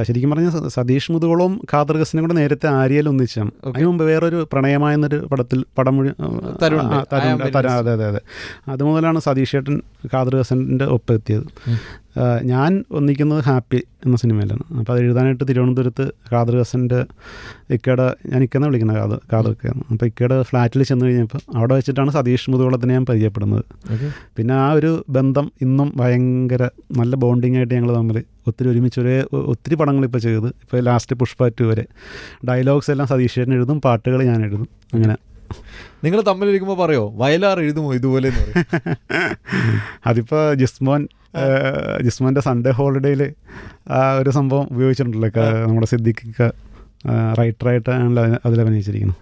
ശരിക്കും പറഞ്ഞാൽ സതീഷ് മുതുകുളവും ഖാദർ ഹസനും കൂടെ നേരത്തെ ആര്യയിൽ ഒന്നിച്ചാണ്. അതിന് മുമ്പ് വേറൊരു പ്രണയമായെന്നൊരു പടം അതെ അതെ അതെ, അതുമുതലാണ് സതീഷ് ചേട്ടൻ ഖാദർ ഹസൻ്റെ ഒപ്പം എത്തിയത്. ഞാൻ ഒന്നിക്കുന്നത് ഹാപ്പി എന്ന സിനിമയിലാണ്. അപ്പോൾ അത് എഴുതാനായിട്ട് തിരുവനന്തപുരത്ത് ഖാദർ ഹസൻ്റെ ഞാൻ ഇക്കെന്നാണ് വിളിക്കുന്നത്, ഖാദർക്കാണ്. അപ്പോൾ ഇക്കയുടെ ഫ്ലാറ്റിൽ ചെന്ന് കഴിഞ്ഞപ്പോൾ അവിടെ വെച്ചിട്ടാണ് സതീഷ് മുതുകുളത്തിനെ ഞാൻ പരിചയപ്പെടുന്നത്. പിന്നെ ആ ഒരു ബന്ധം ഇന്നും ഭയങ്കര നല്ല ബോണ്ടിങ് ആയിട്ട് ഞങ്ങൾ തമ്മിൽ ഒത്തിരി ഒരുമിച്ച് ഒത്തിരി പടങ്ങൾ ഇപ്പോൾ ചെയ്ത്, ഇപ്പോൾ ലാസ്റ്റ് പുഷ്പ 2 വരെ ഡയലോഗ്സ് എല്ലാം സതീഷ് ചേട്ടൻ എഴുതും, പാട്ടുകൾ ഞാൻ എഴുതും. അങ്ങനെ നിങ്ങൾ തമ്മിലിരിക്കുമ്പോൾ പറയോ വയലാർ എഴുതുമോ ഇതുപോലെ? അതിപ്പോൾ ജിസ്മോൻ്റെ സൺഡേ ഹോളിഡേയിൽ ആ ഒരു സംഭവം ഉപയോഗിച്ചിട്ടുണ്ടല്ലോ. നമ്മുടെ സിദ്ദിഖ് റൈറ്ററായിട്ടാണല്ലോ അതിൽ അഭിനയിച്ചിരിക്കുന്നത്.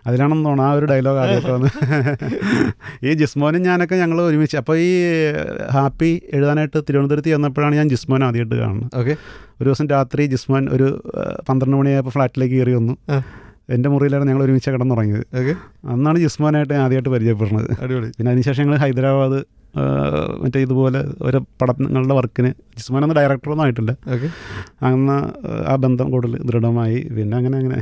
അതിലാണെന്ന് തോന്നുന്നു ആ ഒരു ഡയലോഗ് ആദ്യമൊക്കെ വന്ന്. ഈ ജിസ്മോനും ഞാനൊക്കെ ഞങ്ങൾ ഒരുമിച്ച്, അപ്പോൾ ഈ ഹാപ്പി എഴുതാനായിട്ട് തിരുവനന്തപുരത്ത് ചെന്നപ്പോഴാണ് ഞാൻ ജിസ്മോൻ ആദ്യമായിട്ട് കാണുന്നത്. ഓക്കെ. ഒരു ദിവസം രാത്രി ജിസ്മോൻ ഒരു 12 മണിയായപ്പോൾ ഫ്ലാറ്റിലേക്ക് കയറി വന്നു. എൻ്റെ മുറിയിലാണ് ഞങ്ങൾ ഒരുമിച്ച് കിടന്നുറങ്ങിയത്. അന്നാണ് ജിസ്മോനായിട്ട് ഞാൻ ആദ്യമായിട്ട് പരിചയപ്പെടുന്നത്. പിന്നെ അതിനുശേഷം ഞങ്ങൾ ഹൈദരാബാദ് മറ്റേ ഇതുപോലെ ഓരോ പടങ്ങളുടെ വർക്കിന്, ജിസ്മോനൊന്നും ഡയറക്ടറൊന്നും ആയിട്ടില്ല, അന്ന് ആ ബന്ധം കൂടുതൽ ദൃഢമായി. പിന്നെ അങ്ങനെ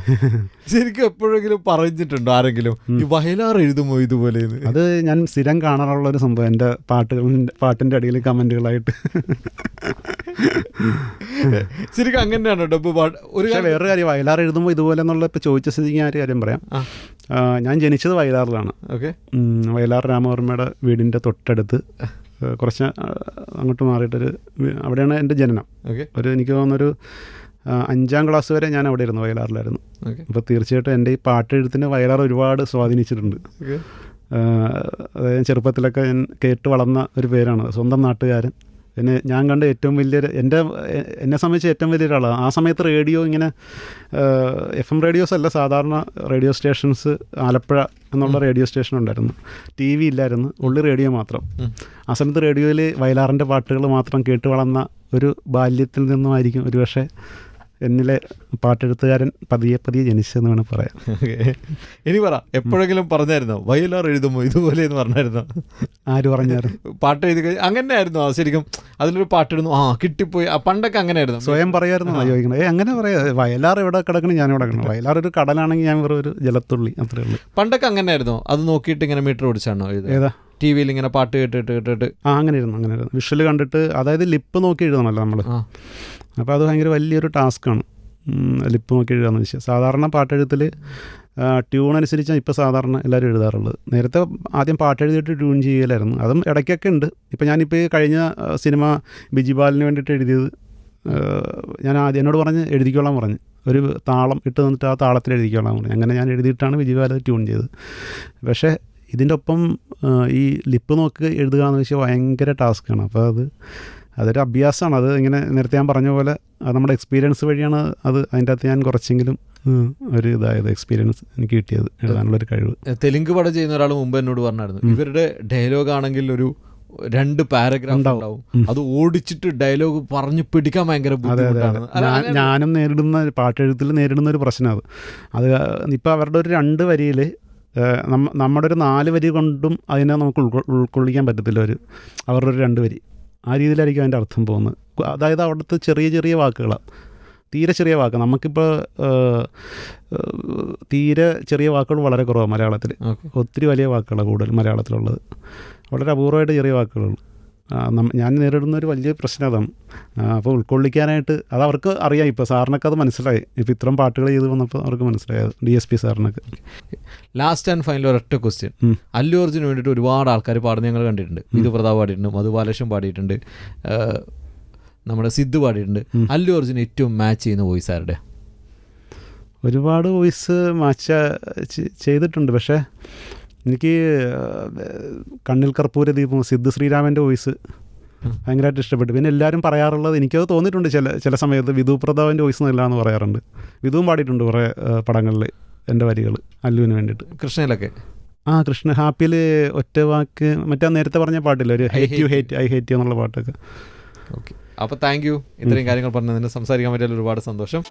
ശരിക്കും എപ്പോഴെങ്കിലും പറഞ്ഞിട്ടുണ്ടോ ആരെങ്കിലും ഈ വയലാർ എഴുതുമോ ഇതുപോലെ? അത് ഞാൻ സ്ഥിരം കാണാറുള്ളൊരു സംഭവം, എൻ്റെ പാട്ടിൻ്റെ അടിയിൽ കമൻറ്റുകളായിട്ട്. ശരിക്കും അങ്ങനെയാണോ ഡബ്ബ് പാട്ട്? വേറൊരു കാര്യം, വയലാർ എഴുതുമ്പോൾ ഇതുപോലെ എന്നുള്ള ഇപ്പോൾ ചോദിച്ച സ്ഥിതിക്ക് ഞാൻ ഒരു കാര്യം പറയാം. ഞാൻ ജനിച്ചത് വയലാറിലാണ്. ഓക്കെ. വയലാർ രാമവർമ്മയുടെ വീടിൻ്റെ തൊട്ടടുത്ത് കുറച്ച് അങ്ങോട്ട് മാറിയിട്ടൊരു അവിടെയാണ് എൻ്റെ ജനനം. എനിക്ക് തോന്നുന്നൊരു 5ാം ക്ലാസ് വരെ ഞാൻ അവിടെ ഇരുന്നു, വയലാറിലായിരുന്നു. അപ്പോൾ തീർച്ചയായിട്ടും എൻ്റെ ഈ പാട്ടെഴുത്തിന് വയലാർ ഒരുപാട് സ്വാധീനിച്ചിട്ടുണ്ട്. അതായത് ചെറുപ്പത്തിലൊക്കെ ഞാൻ കേട്ട് വളർന്ന ഒരു പേരാണ്, സ്വന്തം നാട്ടുകാരൻ. പിന്നെ ഞാൻ കണ്ട ഏറ്റവും വലിയൊരു എന്നെ സംബന്ധിച്ച് ഏറ്റവും വലിയൊരാളാണ്. ആ സമയത്ത് റേഡിയോ ഇങ്ങനെ FM റേഡിയോസ് അല്ല, സാധാരണ റേഡിയോ സ്റ്റേഷൻസ്, ആലപ്പുഴ എന്നുള്ള റേഡിയോ സ്റ്റേഷൻ ഉണ്ടായിരുന്നു. TV ഇല്ലായിരുന്നു, ഉള്ളി റേഡിയോ മാത്രം. ആ സമയത്ത് റേഡിയോയിൽ വയലാറിൻ്റെ പാട്ടുകൾ മാത്രം കേട്ട് വളർന്ന ഒരു ബാല്യത്തിൽ നിന്നുമായിരിക്കും ഒരുപക്ഷെ എന്നിലെ പാട്ടെഴുത്തുകാരൻ പതിയെ പതിയെ ജനിച്ചെന്ന് വേണം പറയാം. ഇനി പറ, എപ്പോഴെങ്കിലും പറഞ്ഞായിരുന്നോ വയലാർ എഴുതുമോ ഇതുപോലെ എന്ന് പറഞ്ഞായിരുന്നോ? ആര് പറഞ്ഞായിരുന്നു? പാട്ട് എഴുതി അങ്ങനെ ആയിരുന്നോ? ശരിക്കും അതിലൊരു പാട്ടിടുന്നു, കിട്ടിപ്പോയി. പണ്ടൊക്കെ അങ്ങനെ ആയിരുന്നു, സ്വയം പറയായിരുന്നു ചോദിക്കണത്. അങ്ങനെ പറയാ, വയലാർ എവിടെ കിടക്കണം, ഞാൻ ഇവിടെ കിടക്കണം. വയലാർ ഒരു കടലാണെങ്കിൽ ഞാൻ വേറെ ഒരു ജലത്തുള്ളി, അത്രേ ഉള്ളൂ. പണ്ടൊക്കെ അങ്ങനെ ആയിരുന്നോ? അത് നോക്കിയിട്ട് ഇങ്ങനെ മീറ്റർ ഓടിച്ചാണോ എഴുതുക? ഏതാ ടി വിയിൽ ഇങ്ങനെ പാട്ട് കേട്ടിട്ട്? അങ്ങനെ ഇരുന്നു വിഷ്വൽ കണ്ടിട്ട്, അതായത് ലിപ്പ് നോക്കി എഴുതണമല്ലോ നമ്മൾ. അപ്പോൾ അത് ഭയങ്കര വലിയൊരു ടാസ്ക്കാണ്, ലിപ്പ് നോക്കി എഴുതാന്ന് വെച്ചാൽ. സാധാരണ പാട്ടെഴുത്തിൽ ട്യൂൺ അനുസരിച്ചാണ് ഇപ്പോൾ സാധാരണ എല്ലാവരും എഴുതാറുള്ളത്. നേരത്തെ ആദ്യം പാട്ടെഴുതിയിട്ട് ട്യൂൺ ചെയ്യലായിരുന്നു, അതും ഇടയ്ക്കൊക്കെ ഉണ്ട്. ഇപ്പോൾ ഞാനിപ്പോൾ ഈ കഴിഞ്ഞ സിനിമ ബിജിബാലിന് വേണ്ടിയിട്ട് എഴുതിയത്, ഞാൻ ആദ്യം എന്നോട് പറഞ്ഞ് എഴുതിക്കോളാൻ പറഞ്ഞു, ഒരു താളം ഇട്ട് തന്നിട്ട് ആ താളത്തിൽ എഴുതിക്കോളാൻ പറഞ്ഞു. അങ്ങനെ ഞാൻ എഴുതിയിട്ടാണ് ബിജിബാൽ ട്യൂൺ ചെയ്തത്. പക്ഷേ ഇതിൻ്റെ ഒപ്പം ഈ ലിപ്പ് നോക്കി എഴുതുക എന്ന് വെച്ചാൽ ഭയങ്കര ടാസ്ക്കാണ്. അപ്പോൾ അതൊരു അഭ്യാസമാണ്. അത് ഇങ്ങനെ നേരത്തെ ഞാൻ പറഞ്ഞ പോലെ അത് നമ്മുടെ എക്സ്പീരിയൻസ് വഴിയാണ് അതിൻ്റെ അകത്ത് ഞാൻ കുറച്ചെങ്കിലും ഒരു ഇതായത് എക്സ്പീരിയൻസ് എനിക്ക് കിട്ടിയത്, എഴുതാനുള്ളൊരു കഴിവ്. തെലുങ്ക് പടം ചെയ്യുന്ന ഒരാൾ മുമ്പ് എന്നോട് പറഞ്ഞായിരുന്നു, ഇവരുടെ ഡയലോഗ് ആണെങ്കിൽ ഒരു 2 പാരഗ്രാഫ് ഉണ്ടാവും, അത് ഓടിച്ചിട്ട് ഡയലോഗ് പറഞ്ഞു പിടിക്കാൻ ഭയങ്കര ബുദ്ധിമുട്ടാണ്. ഞാനും പാട്ടെഴുത്തിൽ നേരിടുന്ന ഒരു പ്രശ്നം അത് ഇപ്പോൾ അവരുടെ ഒരു 2 വരിയിൽ നമ്മുടെ ഒരു 4 വരി കൊണ്ടും അതിനെ നമുക്ക് ഉൾക്കൊള്ളിക്കാൻ പറ്റത്തില്ല. അവരുടെ ഒരു 2 വരി ആ രീതിയിലായിരിക്കും അതിൻ്റെ അർത്ഥം പോകുന്നത്. അതായത് അവിടുത്തെ ചെറിയ ചെറിയ വാക്കുകളാണ്, തീരെ ചെറിയ വാക്ക്. നമുക്കിപ്പോൾ തീരെ ചെറിയ വാക്കുകൾ വളരെ കുറവാണ് മലയാളത്തിൽ. ഒത്തിരി വലിയ വാക്കുകളാണ് കൂടുതൽ മലയാളത്തിലുള്ളത്, വളരെ അപൂർവമായിട്ട് ചെറിയ വാക്കുകളുള്ളൂ. ഞാൻ നേരിടുന്ന ഒരു വലിയ പ്രശ്നം അതാണ്. അപ്പോൾ ഉൾക്കൊള്ളിക്കാനായിട്ട് അത് അവർക്ക് അറിയാം. ഇപ്പോൾ സാറിനൊക്കെ അത് മനസ്സിലായി. ഇപ്പോൾ ഇത്രയും പാട്ടുകൾ ചെയ്ത് വന്നപ്പോൾ അവർക്ക് മനസ്സിലായത്, DSP സാറിനൊക്കെ. ലാസ്റ്റ് ആൻഡ് ഫൈനൽ ഒരൊറ്റ ക്വസ്റ്റ്യൻ. അല്ലു അർജുന് വേണ്ടിയിട്ട് ഒരുപാട് ആൾക്കാർ പാടുന്ന ഞങ്ങൾ കണ്ടിട്ടുണ്ട്. വിധു പ്രതാപ് പാടിയിട്ടുണ്ട്, മധു ബാലകൃഷ്ണൻ പാടിയിട്ടുണ്ട്, നമ്മുടെ സിദ്ധു പാടിയിട്ടുണ്ട്. അല്ലു അർജുൻ ഏറ്റവും മാച്ച് ചെയ്യുന്ന വോയിസ് ആരുടെ? ഒരുപാട് വോയിസ് മാച്ച് ചെയ്തിട്ടുണ്ട്. പക്ഷേ എനിക്ക് കണ്ണിൽ കർപ്പൂര ദീപം സിദ്ധു ശ്രീരാമൻ്റെ വോയിസ് ഭയങ്കരമായിട്ട് ഇഷ്ടപ്പെട്ടു. പിന്നെ എല്ലാവരും പറയാറുള്ളത്, എനിക്കത് തോന്നിയിട്ടുണ്ട് ചില സമയത്ത്, വിധു പ്രതാപിൻ്റെ വോയിസ് നല്ലതാണെന്ന് പറയാറുണ്ട്. വിധുവും പാടിയിട്ടുണ്ട് കുറേ പടങ്ങളിൽ എൻ്റെ വരികൾ അല്ലുവിന് വേണ്ടിയിട്ട്. കൃഷ്ണയിലൊക്കെ കൃഷ്ണ ഹാപ്പിയിൽ ഒറ്റ വാക്ക്, മറ്റേ നേരത്തെ പറഞ്ഞ പാട്ടില്ല, ഒരു ഐ ഹേറ്റ് യു എന്നുള്ള പാട്ടൊക്കെ. ഓക്കെ, അപ്പോൾ താങ്ക് യു. ഇത്രയും കാര്യങ്ങൾ പറഞ്ഞതിന് സംസാരിക്കാൻ പറ്റിയാൽ ഒരുപാട് സന്തോഷം.